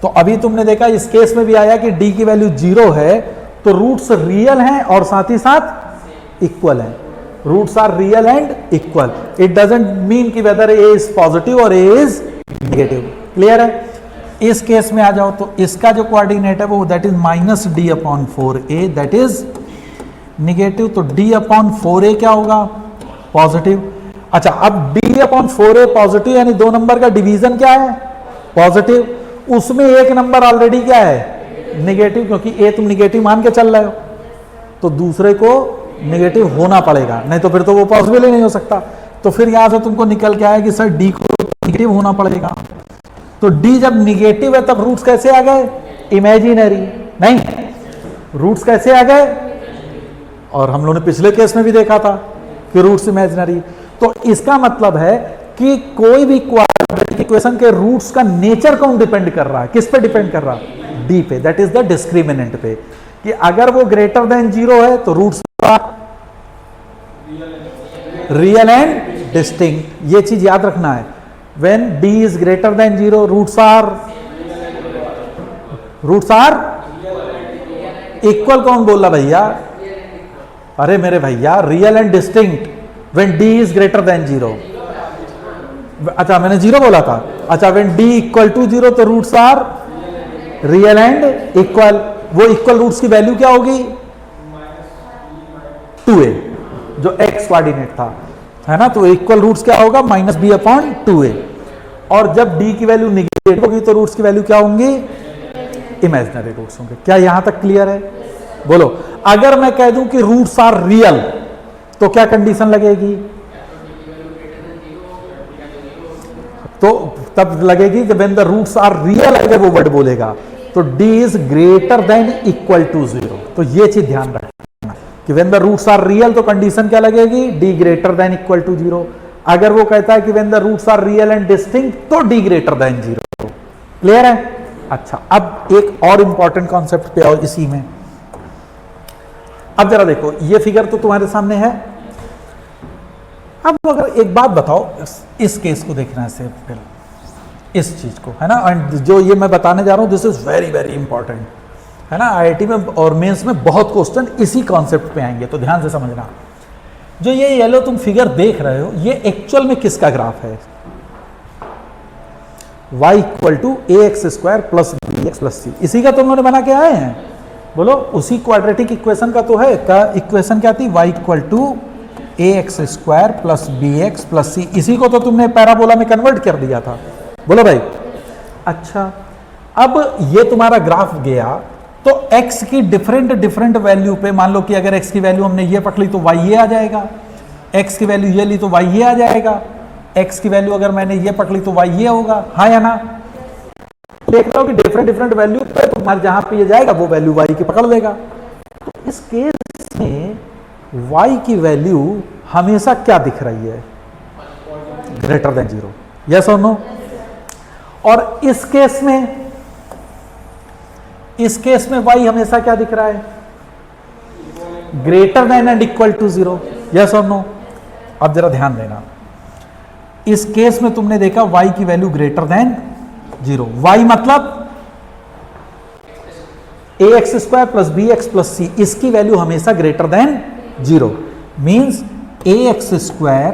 तो अभी तुमने देखा इस केस में भी आया कि डी की वैल्यू 0 है, तो रूट्स रियल हैं और साथ ही साथ इक्वल हैं। Roots are real and equal, it doesn't mean कि वेदर ए इज पॉजिटिव और ए इज नेगेटिव। क्लियर है? इस केस में आ जाओ तो इसका जो कोऑर्डिनेट है वो that is minus d upon 4a, that is negative. तो d अपॉन 4a क्या होगा, पॉजिटिव। अच्छा, अब d अपॉन 4a पॉजिटिव, यानी दो नंबर का डिवीजन क्या है, पॉजिटिव। उसमें एक नंबर ऑलरेडी क्या है, निगेटिव, क्योंकि a तुम निगेटिव मान के चल रहे हो, तो दूसरे को निगेटिव होना पड़ेगा, नहीं तो फिर तो वो पॉसिबल ही नहीं हो सकता। तो फिर यहां से तुमको निकल के आया कि सर d को निगेटिव होना पड़ेगा। तो d जब निगेटिव है तब रूट्स कैसे आ गए, इमेजिनरी, नहीं, रूट्स कैसे आ गए, और हम लोगों ने पिछले केस में भी देखा था कि रूट्स इमेजिनरी। तो इसका मतलब है कि कोई भी क्वाड्रेटिक इक्वेशन के रूट्स का नेचर कौन डिपेंड कर रहा है, किस पे डिपेंड कर रहा है, डी पे, दैट इज द डिस्क्रिमिनेंट पे, कि अगर वो ग्रेटर देन 0 है तो रूट्स रियल एंड डिस्टिंक्ट। ये चीज याद रखना है, when d is greater than 0 roots are equal. कौन बोल रहा भैया, अरे मेरे भैया, real and distinct when d is greater than 0। अच्छा, मैंने 0 बोला था। अच्छा, व्हेन d इक्वल टू 0 तो roots are real and equal. वो इक्वल रूट्स की वैल्यू क्या होगी, 2a, जो x कोऑर्डिनेट था, है ना? तो इक्वल रूट्स क्या होगा, माइनस b अपॉन 2a। और जब d की वैल्यू निगेटिव होगी तो रूट्स की वैल्यू क्या होंगी, इमेजिनरी रूट्स होंगे। क्या यहां तक क्लियर है? बोलो, अगर मैं कह दूं कि रूट्स आर रियल तो क्या कंडीशन लगेगी, तो तब लगेगी कि when the roots are real, अगर वो वर्ड बोलेगा तो d is greater than equal to 0। तो ये चीज ध्यान रखना कि when the roots are real तो कंडीशन क्या लगेगी, d greater than equal to 0। अगर वो कहता है कि when the roots are real and distinct तो d ग्रेटर देन 0। क्लियर है? अच्छा, अब एक और इंपॉर्टेंट कॉन्सेप्ट पे आओ इसी में। अब जरा देखो, ये फिगर तो तुम्हारे सामने है। अब अगर एक बात बताओ, इस केस को देखना है सिर्फ, इस चीज को, है ना? एंड जो ये मैं बताने जा रहा हूं this is very very important, है ना? आईआईटी में और मेंस में बहुत क्वेश्चन इसी कॉन्सेप्ट पे आएंगे, तो ध्यान से समझना। जो ये येलो तुम फिगर देख रहे हो, ये एक्चुअल में किसका ग्राफ है, y equal to ax² plus bx plus c, इसी का तुम लोगों ने बना के आए हैं। बोलो, उसी क्वाड्रेटिक इक्वेशन का तो है। का इक्वेशन क्या थी, y equal to ax² plus bx plus c, इसी को तो तुमने पैराबोला में कन्वर्ट कर दिया था। बोलो भाई। अच्छा, अब ये तुम्हारा ग्राफ गया तो x की डिफरेंट वैल्यू पे, मान लो कि अगर x की वैल्यू हमने ये पकड़ ली तो y ये आ जाएगा, x की वैल्यू ये ली तो y ये आ जाएगा, x की वैल्यू अगर मैंने ये पकड़ ली तो y ये होगा, हाँ या ना? देख रहे हो कि डिफरेंट वैल्यू पे तुम्हारे जहां पे ये जाएगा वो वैल्यू y की पकड़ लेगा। तो इस केस में y की वैल्यू हमेशा क्या दिख रही है, ग्रेटर देन 0, यस और नो? और इस केस में y हमेशा क्या दिख रहा है, greater than and equal to 0, yes और नो? अब जरा ध्यान देना, इस केस में तुमने देखा y की वैल्यू ग्रेटर देन 0, y मतलब ax² plus bx plus c, इसकी वैल्यू हमेशा greater than 0, means ax²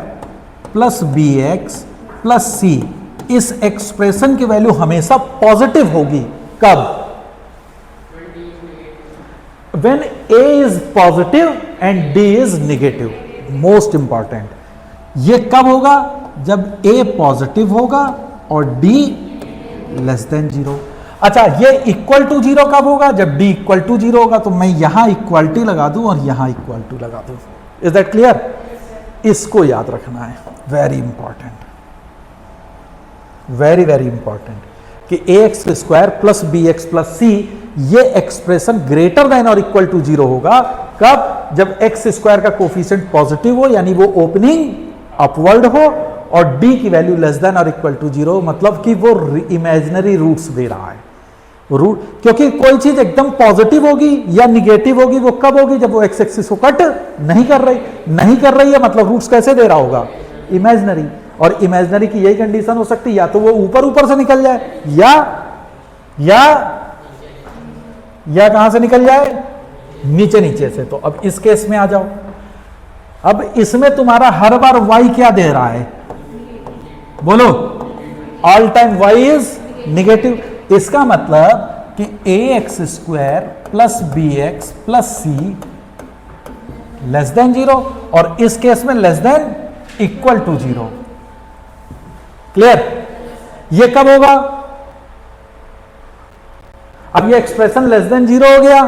plus bx plus c, इस एक्सप्रेशन की वैल्यू हमेशा पॉजिटिव होगी। कब? When a is positive and d is negative. Most important, ये कब होगा, जब a पॉजिटिव होगा और d लेस देन 0। अच्छा, ये इक्वल टू 0 कब होगा, जब d इक्वल टू 0 होगा। तो मैं यहां इक्वलिटी लगा दूं और यहां इक्वल टू लगा दूं। Is that clear? इसको याद रखना है, very important, very very important, कि ax² plus bx plus c ये एक्सप्रेशन ग्रेटर देन और इक्वल टू 0 होगा कब? जब एक्स स्क्वायर का कोफिशिएंट पॉजिटिव हो, यानी वो ओपनिंग अपवर्ड हो, और डी की वैल्यू लेस देन और इक्वल टू 0, मतलब कि वो इमेजिनरी रूट्स दे रहा है। रूट, क्योंकि कोई चीज एकदम पॉजिटिव होगी या निगेटिव होगी, वो कब होगी? जब वो एक्स एक्सिस को कट नहीं कर रही है, मतलब रूट्स कैसे दे रहा होगा? इमेजिनरी। और इमेजिनरी की यही कंडीशन हो सकती है, या तो वो ऊपर से निकल जाए, या कहां से निकल जाए? नीचे से। तो अब इस केस में आ जाओ। अब इसमें तुम्हारा हर बार y क्या दे रहा है? बोलो, all time y is negative. इसका मतलब कि ax square plus bx plus c less than 0, और इस केस में less than equal to 0। Clear? ये कब होगा? अब ये एक्सप्रेशन लेस देन 0 हो गया,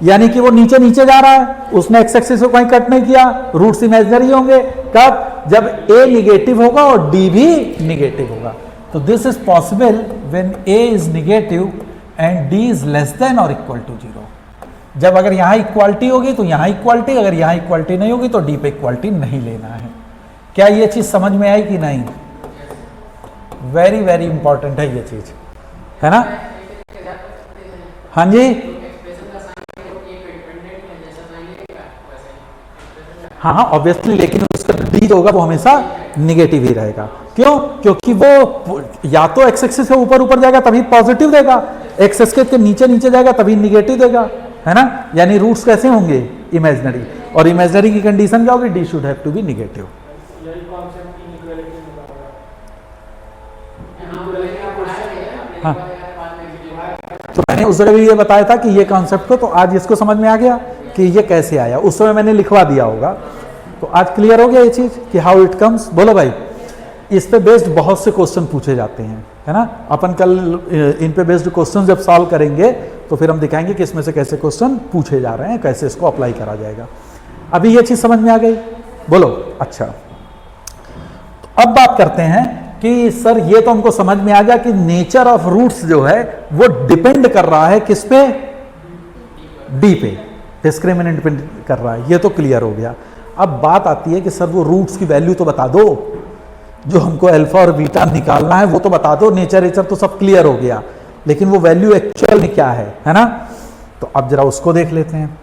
यानी कि वो नीचे जा रहा है, उसने एक्स एक्सिस को कहीं कट नहीं किया, रूट्स इमेजिनरी होंगे। कब? जब a निगेटिव होगा और d भी निगेटिव होगा। तो this is possible when a is negative and d is less then और इक्वल टू 0। जब अगर यहां इक्वालिटी होगी तो यहां इक्वालिटी, अगर यहां इक्वालिटी नहीं होगी तो d पे इक्वालिटी नहीं लेना है। क्या ये चीज समझ में आई कि नहीं? वेरी वेरी इंपॉर्टेंट है ये चीज, है ना? हाँ जी, हाँ ऑब्वियसली, लेकिन उसका डी जो होगा वो हमेशा निगेटिव ही रहेगा। क्यों? क्योंकि वो या तो एक्स एक्सिस से ऊपर जाएगा तभी पॉजिटिव देगा, एक्स एक्सिस के नीचे जाएगा तभी निगेटिव देगा, है ना? यानी रूट्स कैसे होंगे? इमेजिनरी। और इमेजिनरी की कंडीशन क्या होगी? D should have to be negative. हाँ, तो मैंने उस जगह भी ये बताया था कि ये कॉन्सेप्ट को, तो आज इसको समझ में आ गया कि ये कैसे आया। उस समय मैंने लिखवा दिया होगा, तो आज क्लियर हो गया ये चीज कि हाउ इट कम्स। बोलो भाई, इस पे बेस्ड बहुत से क्वेश्चन पूछे जाते हैं, है ना? अपन कल इन पे बेस्ड क्वेश्चन जब सॉल्व करेंगे तो फिर हम दिखाएंगे कि इसमें से कैसे क्वेश्चन पूछे जा रहे हैं, कैसे इसको अप्लाई करा जाएगा। अभी ये चीज समझ में आ गई? बोलो। अच्छा, अब बात करते हैं कि सर ये तो हमको समझ में आ गया कि नेचर ऑफ रूट्स जो है वो डिपेंड कर रहा है किस पे? डी पे, डिस्क्रिमिनेंट पे कर रहा है, ये तो क्लियर हो गया। अब बात आती है कि सर वो रूट्स की वैल्यू तो बता दो, जो हमको अल्फा और बीटा निकालना है वो तो बता दो। नेचर तो सब क्लियर हो गया, लेकिन वो वैल्यू एक्चुअल में क्या है ना? तो अब जरा उसको देख लेते हैं।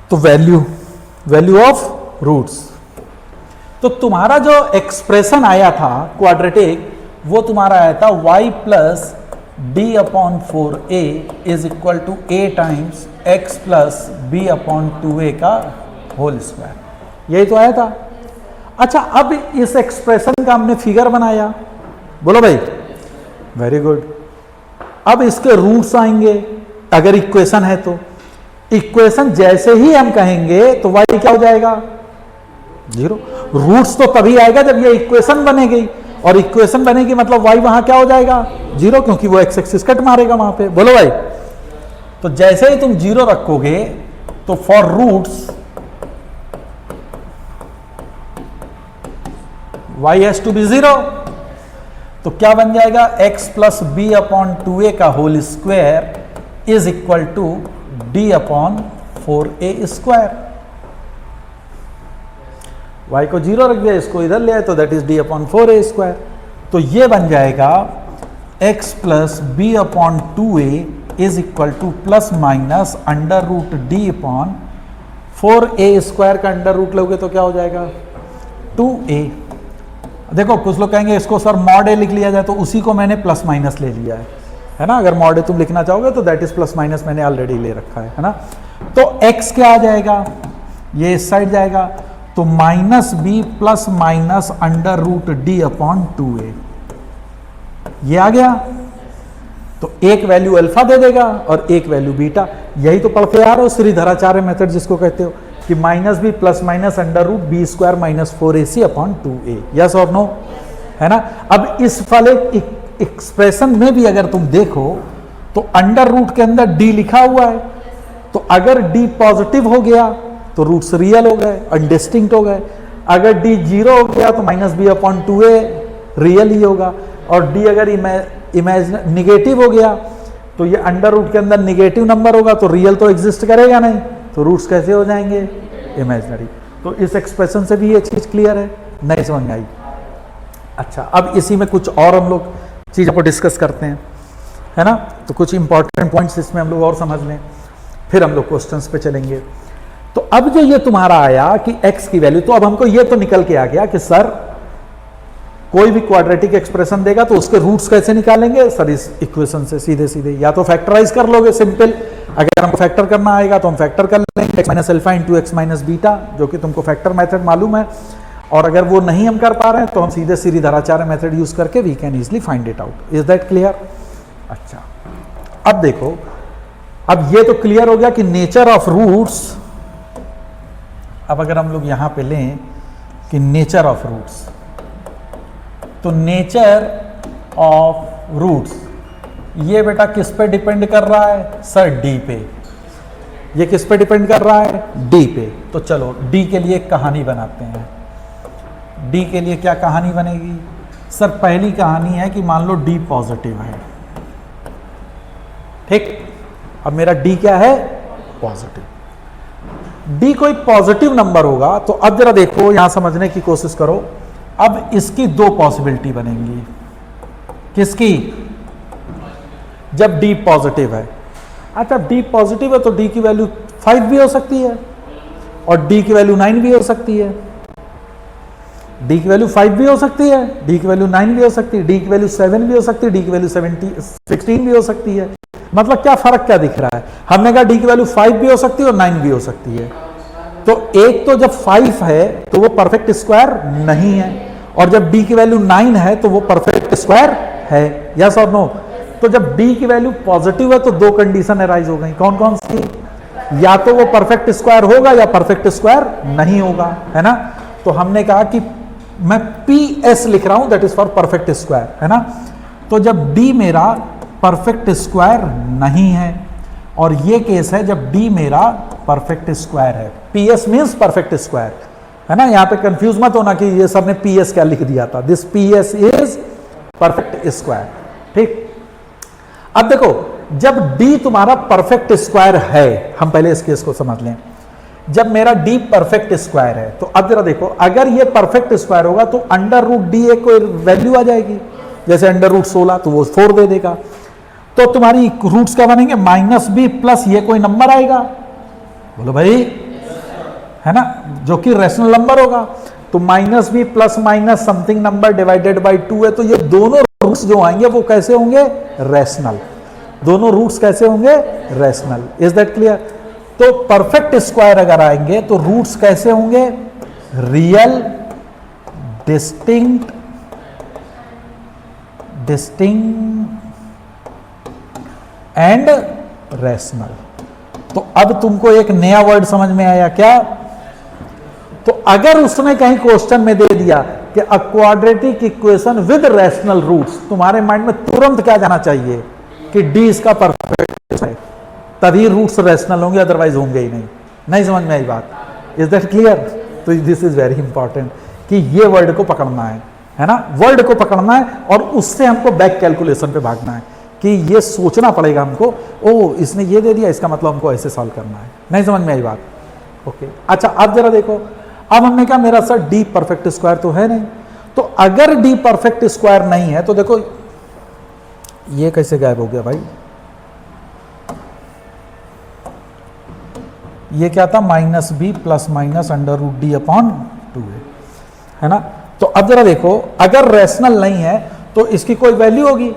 तो वैल्यू ऑफ रूट्स, तो तुम्हारा जो एक्सप्रेशन आया था क्वाड्रेटिक, वो तुम्हारा आया था y plus d upon 4a is equal to a times x plus b upon 2a का होल स्क्वायर, यही तो आया था। अच्छा, अब इस एक्सप्रेशन का हमने फिगर बनाया, बोलो भाई, वेरी गुड। अब इसके रूट्स आएंगे, अगर इक्वेशन है तो। इक्वेशन जैसे ही हम कहेंगे तो y क्या हो जाएगा? 0। रूट्स तो तभी आएगा जब ये इक्वेशन बनेगी, और इक्वेशन बनेगी मतलब y वहां क्या हो जाएगा? 0, क्योंकि वो एक्स एक्सिस कट मारेगा वहां पे। बोलो भाई, तो जैसे ही तुम 0 रखोगे तो for roots y has to be 0, तो क्या बन जाएगा? x plus b upon 2a का whole square is equal to d upon 4a square. y को 0 रख दिया, इसको इधर ले आए तो that is d upon 4a square. तो ये बन जाएगा x plus b upon 2a is equal to plus minus under root d upon 4a square का अंडर रूट लोगे तो क्या हो जाएगा? 2a। देखो कुछ लोग कहेंगे इसको सर मॉड ए लिख लिया जाए, तो उसी को मैंने प्लस माइनस ले लिया है ना? अगर मॉड ए तुम लिखना चाहोगे तो दैट इज प्लस माइनस मैंने ऑलरेडी ले रखा है ना? तो x क्या आ जाएगा? ये इस साइड जाएगा, तो minus b plus minus under root d upon 2a, ये आ गया। तो एक वैल्यू अल्फा दे देगा और एक वैल्यू बीटा। यही तो पढ़ के आ रहे हो श्रीधराचार्य मेथड जिसको कहते हो, कि minus b plus minus under root b square minus 4ac upon 2a। Yes और नो, है ना? अब इस वाले एक्सप्रेशन में भी अगर तुम देखो तो अंडर रूट के अंदर d लिखा हुआ है, तो अगर d पॉजिटिव हो गया तो रूट्स रियल हो गए, अनडिस्टिंक्ट हो गए। अगर d 0 हो गया तो minus b upon 2a real ही होगा, और d अगर निगेटिव हो गया तो ये अंडर रूट के अंदर निगेटिव नंबर होगा तो रियल तो एग्जिस्ट करेगा नहीं, तो रूट्स कैसे हो जाएंगे? इमेजिनरी। तो इस एक्सप्रेशन से भी ये चीज क्लियर है, नहीं समझ में आई? अच्छा, अब इसी में कुछ और हम लोग चीज़ों को डिस्कस करते हैं, है ना? तो कुछ इंपॉर्टेंट पॉइंट्स इसमें हम लोग और समझ लें, फिर हम लोग क्वेश्चंस पे चलेंगे। तो अब जो ये तुम्हारा आया कि x की वैल्यू, तो अब हमको ये तो निकल के आ गया कि सर कोई भी क्वाड्रेटिक एक्सप्रेशन देगा तो उसके रूट्स कैसे निकालेंगे? सर इस इक्वेशन से सीधे सीधे, या तो फैक्टराइज कर लोगे सिंपल, अगर हमको फैक्टर करना आएगा तो हम फैक्टर कर लेंगे x minus alpha into x minus beta, जो कि तुमको फैक्टर मेथड मालूम है। और अगर वो नहीं हम कर पा रहे हैं तो हम सीधे श्रीधराचार्य मेथड यूज करके we can easily find it out. Is that clear? अच्छा, अब देखो, अब ये तो क्लियर हो गया कि नेचर ऑफ रूट्स। अब अगर हम लोग यहां पे लें कि नेचर ऑफ रूट्स, तो नेचर ऑफ रूट्स ये बेटा किस पे डिपेंड कर रहा है? सर डी पे। ये किस पे डिपेंड कर रहा है? डी पे। तो चलो डी के लिए एक कहानी बनाते हैं। डी के लिए क्या कहानी बनेगी? सर पहली कहानी है कि मान लो डी पॉजिटिव है, ठीक? अब मेरा डी क्या है? पॉजिटिव। डी कोई पॉजिटिव नंबर होगा, तो अब जरा देखो, यहां समझने की कोशिश करो। अब इसकी दो पॉसिबिलिटी बनेंगी। किसकी? जब डी पॉजिटिव है। अच्छा, डी पॉजिटिव है तो डी की वैल्यू 5 भी हो सकती है और डी की वैल्यू 9 भी हो सकती है। डी की वैल्यू 5 भी हो सकती है, डी की वैल्यू 9 भी हो सकती है, डी की वैल्यू 7 भी हो सकती है, डी की वैल्यू 16 भी हो सकती है। मतलब क्या फर्क क्या दिख रहा है? हमने कहा डी की वैल्यू 5 भी हो सकती है और 9 भी हो सकती है। तो एक तो जब 5 है तो वो परफेक्ट स्क्वायर नहीं है, और जब डी की वैल्यू 9 है तो वो परफेक्ट स्क्वायर है। यस और नो? तो जब डी की वैल्यू पॉजिटिव है तो दो कंडीशन अराइज हो गई। कौन कौन सी? या तो वो परफेक्ट स्क्वायर होगा या परफेक्ट स्क्वायर नहीं होगा, है ना? तो हमने कहा कि मैं PS लिख रहा हूं, that is for perfect square, है ना? तो जब D मेरा परफेक्ट स्क्वायर नहीं है, और ये केस है जब D मेरा परफेक्ट स्क्वायर है। PS मीन्स परफेक्ट स्क्वायर, है ना? यहां पे कंफ्यूज मत होना कि ये सर ने PS क्या लिख दिया था। This PS is perfect square, ठीक? अब देखो, जब D तुम्हारा परफेक्ट स्क्वायर है, हम पहले इस केस को समझ लें। जब मेरा D परफेक्ट स्क्वायर है, तो अब जरा देखो, अगर ये परफेक्ट स्क्वायर होगा तो अंडर रूट डी एक कोई वैल्यू आ जाएगी, जैसे अंडर रूट 16 तो वो 4 दे देगा। तो तुम्हारी रूट्स क्या बनेंगे? -b प्लस ये कोई नंबर आएगा, बोलो भाई, है ना? जो कि रैशनल नंबर होगा। तो -b plus minus something number divided by 2 है, तो ये दोनों रूट्स जो आएंगे वो कैसे होंगे? रैशनल। दोनों रूट्स कैसे होंगे? रैशनल। Is that clear? तो परफेक्ट स्क्वायर अगर आएंगे तो रूट्स कैसे होंगे? Real, distinct and rational. तो अब तुमको एक नया वर्ड समझ में आया क्या? तो अगर उसने कहीं क्वेश्चन में दे दिया कि a quadratic equation with rational roots, तुम्हारे माइंड में तुरंत क्या जाना चाहिए? कि डी इसका परफेक्ट है, तभी रूट्स रैशनल होंगे, अदरवाइज होंगे ही नहीं। नहीं समझ में आई बात? Is that clear? तो दिस इज वेरी इंपॉर्टेंट कि ये वर्ड को पकड़ना है ना? वर्ड को पकड़ना है और उससे हमको बैक कैलकुलेशन पे भागना है कि ये सोचना पड़ेगा हमको, ओ इसने ये दे दिया, इसका मतलब हमको ऐसे सॉल्व करना है। नहीं समझ में आई बात? ओके। अच्छा, अब जरा देखो, अब हमने कहा मेरा सर डी परफेक्ट स्क्वायर तो है नहीं, तो अगर डी परफेक्ट स्क्वायर नहीं है तो देखो ये कैसे गायब हो गया भाई? ये क्या था? -b plus minus under root d upon 2 है ना? तो अब जरा देखो, अगर रैशनल नहीं है तो इसकी कोई वैल्यू होगी,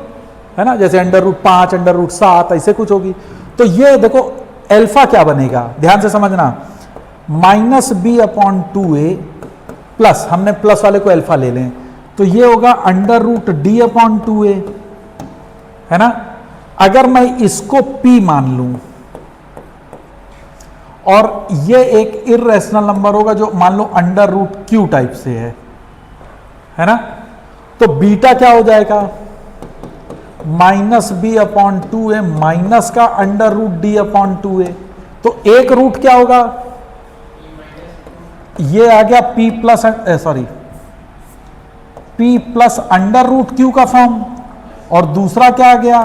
है ना? जैसे अंडर रूट 5, अंडर रूट 7 ऐसे कुछ होगी। तो ये देखो अल्फा क्या बनेगा, ध्यान से समझना, -b अपॉन 2a प्लस, हमने प्लस वाले को अल्फा ले लें, तो ये होगा under root d upon 2a, है ना? अगर मैं इसको p मान लूं और ये एक इर्रेशनल नंबर होगा जो मान लो अंडर रूट क्यू टाइप से है ना? तो बीटा क्या हो जाएगा? -b अपॉन 2a माइनस का under root d upon 2a। तो एक रूट क्या होगा? ये आ गया p plus under root q का फॉर्म, और दूसरा क्या आ गया?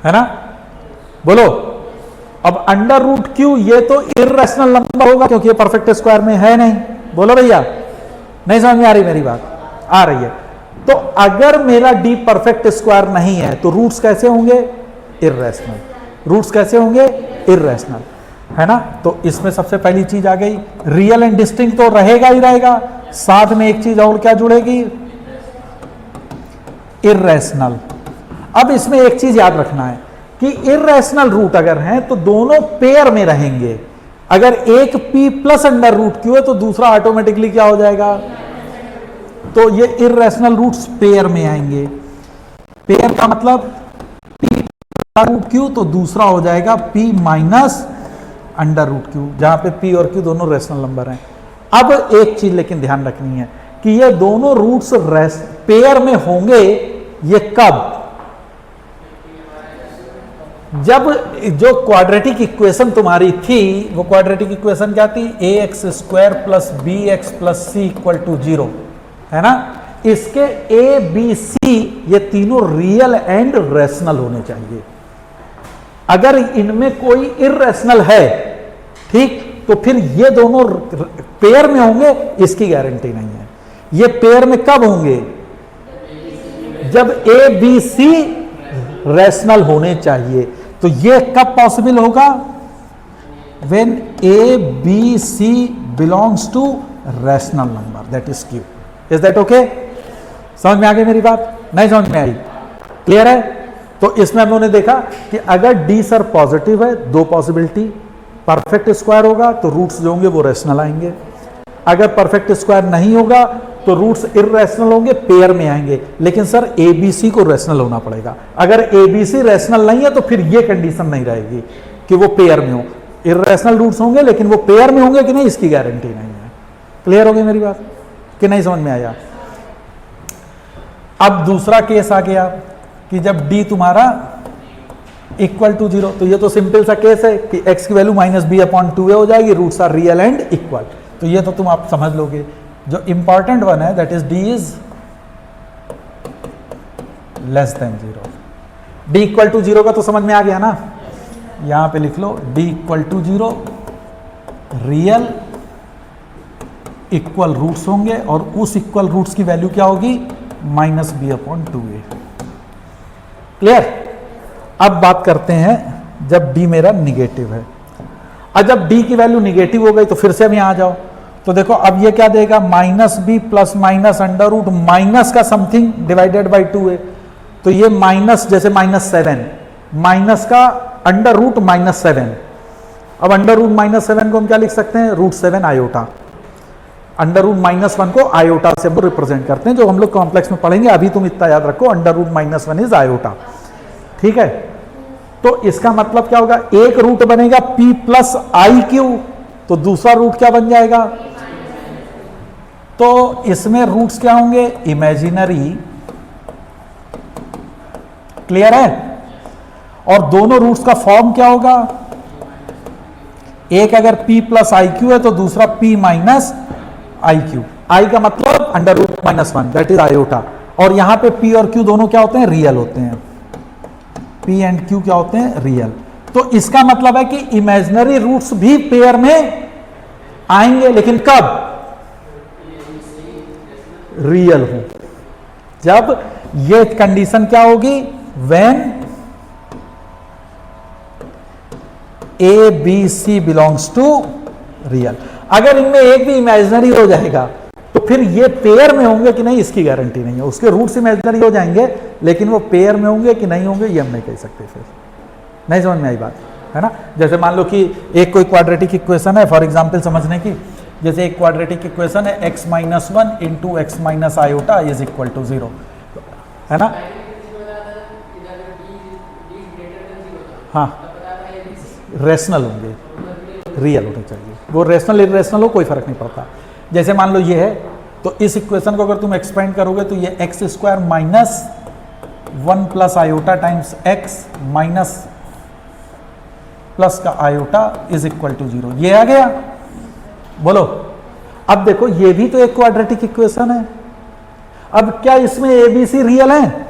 है ना, बोलो। अब अंडर रूट क्यू ये तो इर्रेशनल नंबर होगा क्योंकि ये परफेक्ट स्क्वायर में है नहीं, बोलो भैया, नहीं समझ में आ रही मेरी बात? आ रही है। तो अगर मेरा डी परफेक्ट स्क्वायर नहीं है तो रूट्स कैसे होंगे? इर्रेशनल। रूट्स कैसे होंगे? इर्रेशनल, है ना। तो इसमें सबसे पहली चीज आ गई, रियल एंड डिस्टिंक्ट तो रहेगा ही रहेगा, साथ में एक चीज और क्या जुड़ेगी? इर्रेशनल। अब इसमें एक चीज याद रखना है कि इर्रेशनल रूट अगर हैं तो दोनों पेयर में रहेंगे। अगर एक p plus under root q है तो दूसरा ऑटोमेटिकली क्या हो जाएगा? तो ये इर्रेशनल रूट्स पेयर में आएंगे। पेयर का मतलब p रूट क्यू तो दूसरा हो जाएगा p minus under root q, जहां पे p और q दोनों रेशनल नंबर हैं। अब एक चीज लेकिन ध्यान रखनी है कि ये दोनों रूट्स पेयर में होंगे, ये कब? जब जो क्वाड्रेटिक इक्वेशन तुम्हारी थी, वो क्वाड्रेटिक इक्वेशन क्या थी? A x square plus b x plus c equal to 0, है ना। इसके ए बी सी ये तीनों रियल एंड रेशनल होने चाहिए। अगर इनमें कोई इर्रेशनल है, ठीक, तो फिर ये दोनों पेयर में होंगे, इसकी गारंटी नहीं है। ये पेयर में कब होंगे? जब ए बी सी रेशनल होने चाहिए। तो ये कब पॉसिबल होगा? When a b c belongs to rational number, that is q. Is that okay? समझ में आ गई मेरी बात? नहीं समझ में आई? क्लियर है? तो इसमें हम लोगों ने देखा कि अगर डी सर पॉजिटिव है, दो पॉसिबिलिटी, परफेक्ट स्क्वायर होगा तो रूट्स जो होंगे वो रेशनल आएंगे। अगर परफेक्ट स्क्वायर नहीं होगा तो रूट्स इर्रेशनल होंगे, पेयर में आएंगे। लेकिन सर एबीसी को रेशनल होना पड़ेगा। अगर एबीसी रेशनल नहीं है तो फिर ये कंडीशन नहीं रहेगी कि वो पेयर में हो। इर्रेशनल रूट्स होंगे लेकिन वो पेयर में होंगे कि नहीं, इसकी गारंटी नहीं है। क्लियर हो गई मेरी बात कि नहीं समझ में आया? अब दूसरा केस आ गया कि जब डी तुम्हारा इक्वल टू 0, तो ये तो सिंपल सा केस है कि x की value minus b upon 2a हो जाएगी, roots are real and equal. तो ये तो तुम आप समझ लोगे। जो इंपॉर्टेंट वन है that is d is less than 0। D equal to 0 का तो समझ में आ गया ना, यहां पे लिख लो d equal to 0, real equal roots होंगे और उस इक्वल रूट्स की वैल्यू क्या होगी? Minus b upon 2a। Clear? अब बात करते हैं जब d मेरा निगेटिव है। अब जब d की वैल्यू निगेटिव हो गई तो फिर से अब यहां आ जाओ, तो देखो अब ये क्या देगा? Minus b plus minus under root minus का समथिंग डिवाइडेड बाई 2a। तो ये माइनस, जैसे -7, माइनस का अंडर रूट -7। अब अंडर रूट -7 को हम क्या लिख सकते हैं? √7 आयोटा। अंडर रूट -1 को आयोटा से हम रिप्रेजेंट करते हैं, जो हम लोग कॉम्प्लेक्स में पढ़ेंगे। अभी तुम इतना याद रखो, अंडर रूट -1 इज आयोटा, ठीक है। तो इसका मतलब क्या होगा? एक रूट बनेगा p प्लस आई क्यू, तो दूसरा रूट क्या बन जाएगा? तो इसमें रूट्स क्या होंगे? इमेजिनरी। क्लियर है? और दोनों रूट्स का फॉर्म क्या होगा? एक अगर p प्लस आई क्यू है तो दूसरा p minus i q. I का मतलब under root -1, that is iota. और यहां पे p और q दोनों क्या होते हैं? रियल होते हैं। p एंड q क्या होते हैं? रियल। तो इसका मतलब है कि इमेजिनरी रूट्स भी पेयर में आएंगे, लेकिन कब? रियल हो। जब ये कंडीशन क्या होगी? When a b c belongs to real. अगर इनमें एक भी इमेजिनरी हो जाएगा तो फिर ये पेयर में होंगे कि नहीं, इसकी गारंटी नहीं है। उसके रूट्स इमेजिनरी हो जाएंगे लेकिन वो पेयर में होंगे कि नहीं होंगे, ये हम नहीं कह सकते। फिर नहीं समझ में आई बात, है ना। जैसे मान लो कि एक कोई क्वाड्रेटिक इक्वेशन है, फॉर एग्जांपल समझने की, जैसे एक क्वाड्रेटिक इक्वेशन है x-1 into x minus iota is equal to 0, है ना। हाँ, रेशनल होंगे, रियल होने चाहिए। वो रेशनल इरेशनल हो कोई फर्क नहीं पड़ता। जैसे मान लो ये है, तो इस इक्वेशन को अगर तुम एक्सपेंड करोगे तो ये x square minus 1 plus iota times x minus plus का आयोटा इज इक्वल टू 0, ये आ गया। बोलो, अब देखो ये भी तो एक क्वाड्रेटिक इक्वेशन है। अब क्या इसमें एबीसी रियल है?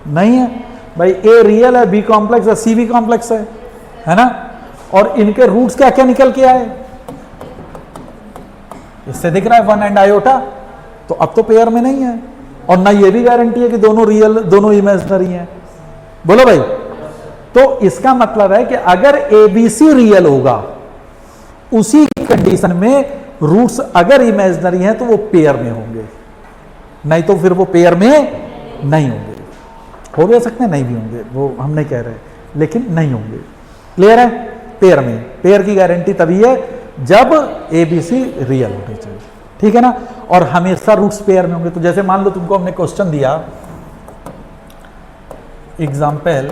नहीं है। भाई ए रियल है, बी कॉम्प्लेक्स है, सी भी कॉम्प्लेक्स है ना? और इनके रूट्स क्या क्या निकल के आए, इससे दिख रहा है 1 एंड आयोटा, तो अब तो पेयर में नहीं है, और ना ये भी गारंटी है कि दोनों रियल दोनों इमेजिनरी हैं। बोलो भाई, तो इसका मतलब है कि अगर एबीसी रियल होगा, उसी कंडीशन में रूट्स अगर इमेजिनरी हैं तो वो पेयर में होंगे, नहीं तो फिर वो पेयर में नहीं होंगे। हो भी सकते हैं, नहीं भी होंगे, वो हम नहीं कह रहे, लेकिन नहीं होंगे। क्लियर है? पेयर में, पेयर की गारंटी तभी है जब एबीसी रियल होनी चाहिए, ठीक है ना? और हमेशा रूट्स पेयर में होंगे। तो जैसे मान लो तुमको हमने क्वेश्चन दिया एग्जाम्पल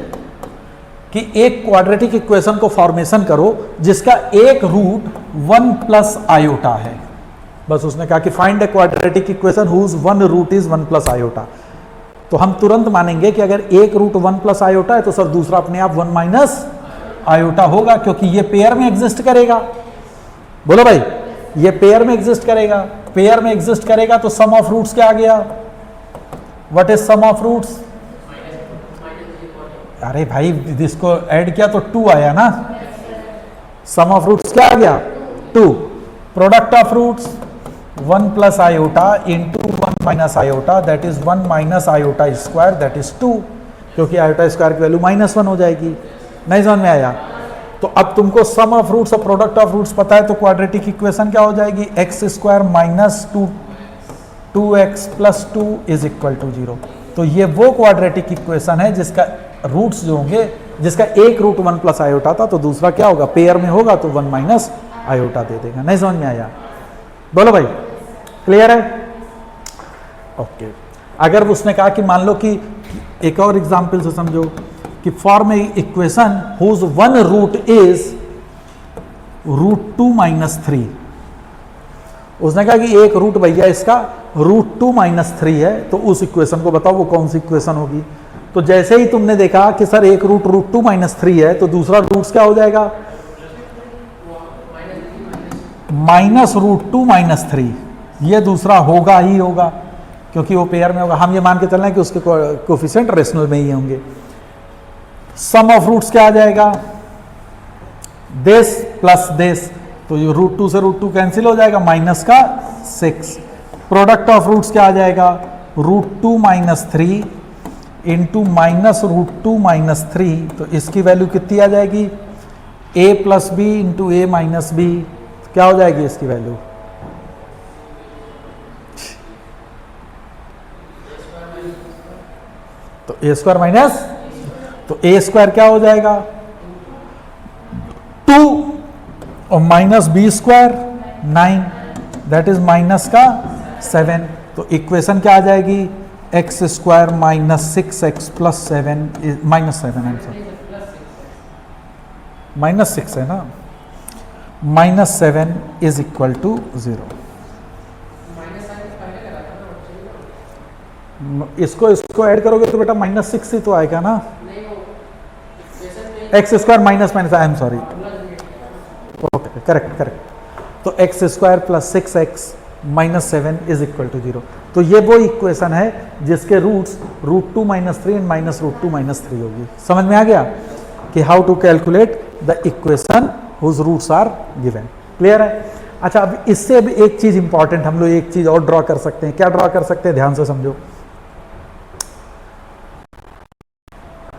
कि एक क्वाड्रेटिक इक्वेशन को फॉर्मेशन करो जिसका एक रूट 1 प्लस आयोटा है। बस उसने कहा कि find a quadratic equation whose one root is 1 plus iota. तो हम तुरंत मानेंगे कि अगर एक रूट 1 प्लस आयोटा है तो सर दूसरा अपने आप 1 माइनस आयोटा होगा, क्योंकि ये पेयर में एग्जिस्ट करेगा। बोलो भाई, ये पेयर में एग्जिस्ट करेगा, पेयर में एग्जिस्ट करेगा तो सम ऑफ रूट्स क्या आ गया? What is sum of roots? अरे भाई इसको ऐड किया तो 2 आया ना, सम ऑफ रूट्स क्या आ गया? 2। Product of roots 1 plus iota into 1 minus iota, that is 1 minus iota square, that is 2, क्योंकि आयोटा स्क्वायर की वैल्यू -1 हो जाएगी। नहीं समझ में आया? तो अब तुमको सम ऑफ रूट्स और प्रोडक्ट ऑफ रूट्स पता है, तो क्वाड्रेटिक इक्वेशन क्या हो जाएगी? X square minus 2x plus 2 is equal to 0। तो ये वो क्वाड्रेटिक इक्वेशन है जिसका रूट्स जो होंगे, जिसका एक रूट 1 प्लस आयोटा था, तो दूसरा क्या होगा? पेयर में होगा तो 1 माइनस आयोटा दे देगा। नहीं समझ में आया? बोलो भाई, क्लियर है? ओके। अगर उसने कहा कि मान लो कि एक और एग्जांपल से समझो कि form a equation whose one root is √2 - 3। उसने कहा कि एक रूट भैया इसका √2 - 3 है, तो उस इक्वेशन को बताओ वो कौन सी इक्वेशन होगी। तो जैसे ही तुमने देखा कि सर एक रूट √2 - 3 है, तो दूसरा रूट्स क्या हो जाएगा? -√2 - 3। ये दूसरा होगा ही होगा, क्योंकि वो पेयर में होगा। हम ये मान के चल रहे हैं कि उसके कोफिशिएंट रेशनल में ही होंगे। सम ऑफ रूट्स क्या आ जाएगा? दिस प्लस दिस, तो ये √2 से √2 कैंसिल हो जाएगा, -6। प्रोडक्ट ऑफ रूट्स क्या आ जाएगा? √2 - 3 इंटू -√2 - 3, तो इसकी वैल्यू कितनी आ जाएगी? a plus b into a minus b. क्या हो जाएगी इसकी वैल्यू? तो a स्क्वायर माइनस, तो a स्क्वायर क्या हो जाएगा? 2 और minus b square 9, that is minus का 7। तो इक्वेशन क्या आ जाएगी? एक्स स्क्वायर -6x प्लस 7 -7 है, -6 है ना, -7 इज इक्वल टू 0। इसको ऐड करोगे तो बेटा -6 ही तो आएगा ना। X square minus I am sorry, okay correct. तो x square plus 6x -7 is equal to 0। तो ये वो इक्वेशन है जिसके रूट्स √2 - 3 एंड -√2 - 3 होगी। समझ में आ गया कि how to calculate the equation whose roots are given. Clear है? अच्छा, अब इससे अब एक चीज इंपॉर्टेंट हम लोग एक चीज और ड्रॉ कर सकते हैं। क्या ड्रॉ कर सकते हैं? ध्यान से समझो।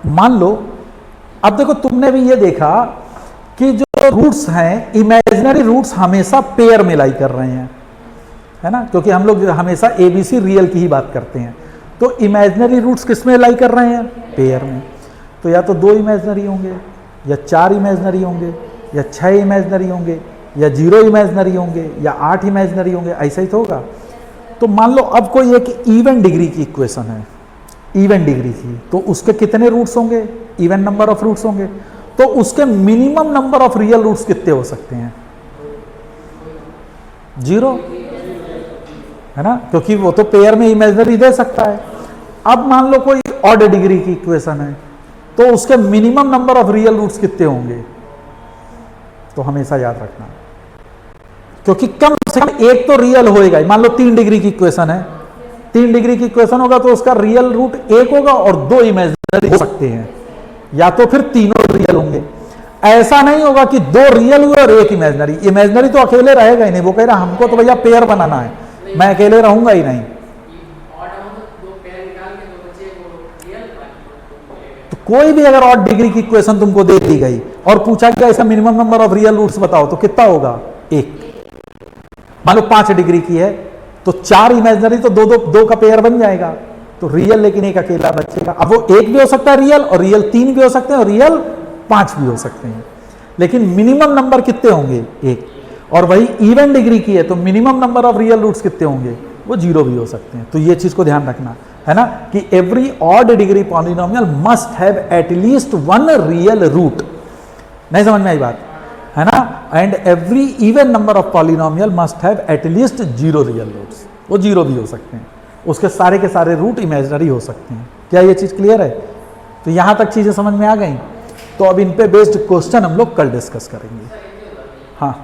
मान लो अब देखो, तुमने भी ये देखा कि जो रूट्स हैं, इमेजिनरी रूट्स हमेशा पेयर में लाई कर रहे हैं, है ना? क्योंकि हम लोग हमेशा एबीसी रियल की ही बात करते हैं। तो इमेजिनरी रूट्स किस में लाई कर रहे हैं? पेयर में। तो या तो 2 इमेजिनरी होंगे, या 4 इमेजिनरी होंगे, या 6 इमेजिनरी होंगे, या 0 इमेजिनरी होंगे, या 8 इमेजिनरी होंगे। ऐसा ही तो होगा। तो मान लो अब कोई एक इवन डिग्री की इक्वेशन है, इवन डिग्री की, तो उसके कितने रूट्स होंगे? इवन नंबर ऑफ रूट्स होंगे। तो उसके minimum number of real roots कितने हो सकते हैं? 0, है ना? क्योंकि वो तो पेयर में इमेजिनरी दे सकता है। अब मान लो कोई ऑड डिग्री की इक्वेशन है, तो उसके minimum number of real roots कितने होंगे? तो हमेशा याद रखना, क्योंकि कम से कम एक तो रियल होएगा। मान लो 3 डिग्री की इक्वेशन है, 3 डिग्री की इक्वेशन होगा तो उसका रियल रूट 1 होगा और 2 इमेजिनरी इमेजिनरी हो सकते हैं, या तो फिर तीनों रियल होंगे। ऐसा नहीं होगा कि दो रियल हुए और एक इमेजिनरी। इमेजिनरी तो अकेले रहेगा ही नहीं, वो कह रहा हमको तो भैया पेयर बनाना है, मैं अकेले रहूंगा ही नहीं। तो कोई भी अगर ऑड डिग्री की इक्वेशन तुमको दे दी गई और पूछा गया इसका minimum number of real roots बताओ, तो कितना होगा? एक। मान लो 5 डिग्री की है तो 4 इमेजिनरी तो दो का पेयर बन जाएगा, तो रियल लेकिन एक अकेला बचेगा। अब वो एक भी हो सकता है रियल, और रियल 3 भी हो सकते हैं, और रियल 5 भी हो सकते हैं, लेकिन मिनिमम नंबर कितने होंगे? एक। और वही इवन डिग्री की है तो minimum number of real roots कितने होंगे? वो 0 भी हो सकते हैं। तो ये चीज को ध्यान रखना है ना कि every odd degree polynomial must have at least 1 real root. नहीं समझ में आई बात है ना? And every even number of polynomial must have at least 0 real roots. वो 0 भी हो सकते हैं, उसके सारे के सारे रूट इमेजिनरी हो सकते हैं। क्या ये चीज क्लियर है? तो यहां तक चीजें समझ में आ गई। तो अब इन पे बेस्ड क्वेश्चन हम लोग कल डिस्कस करेंगे। हाँ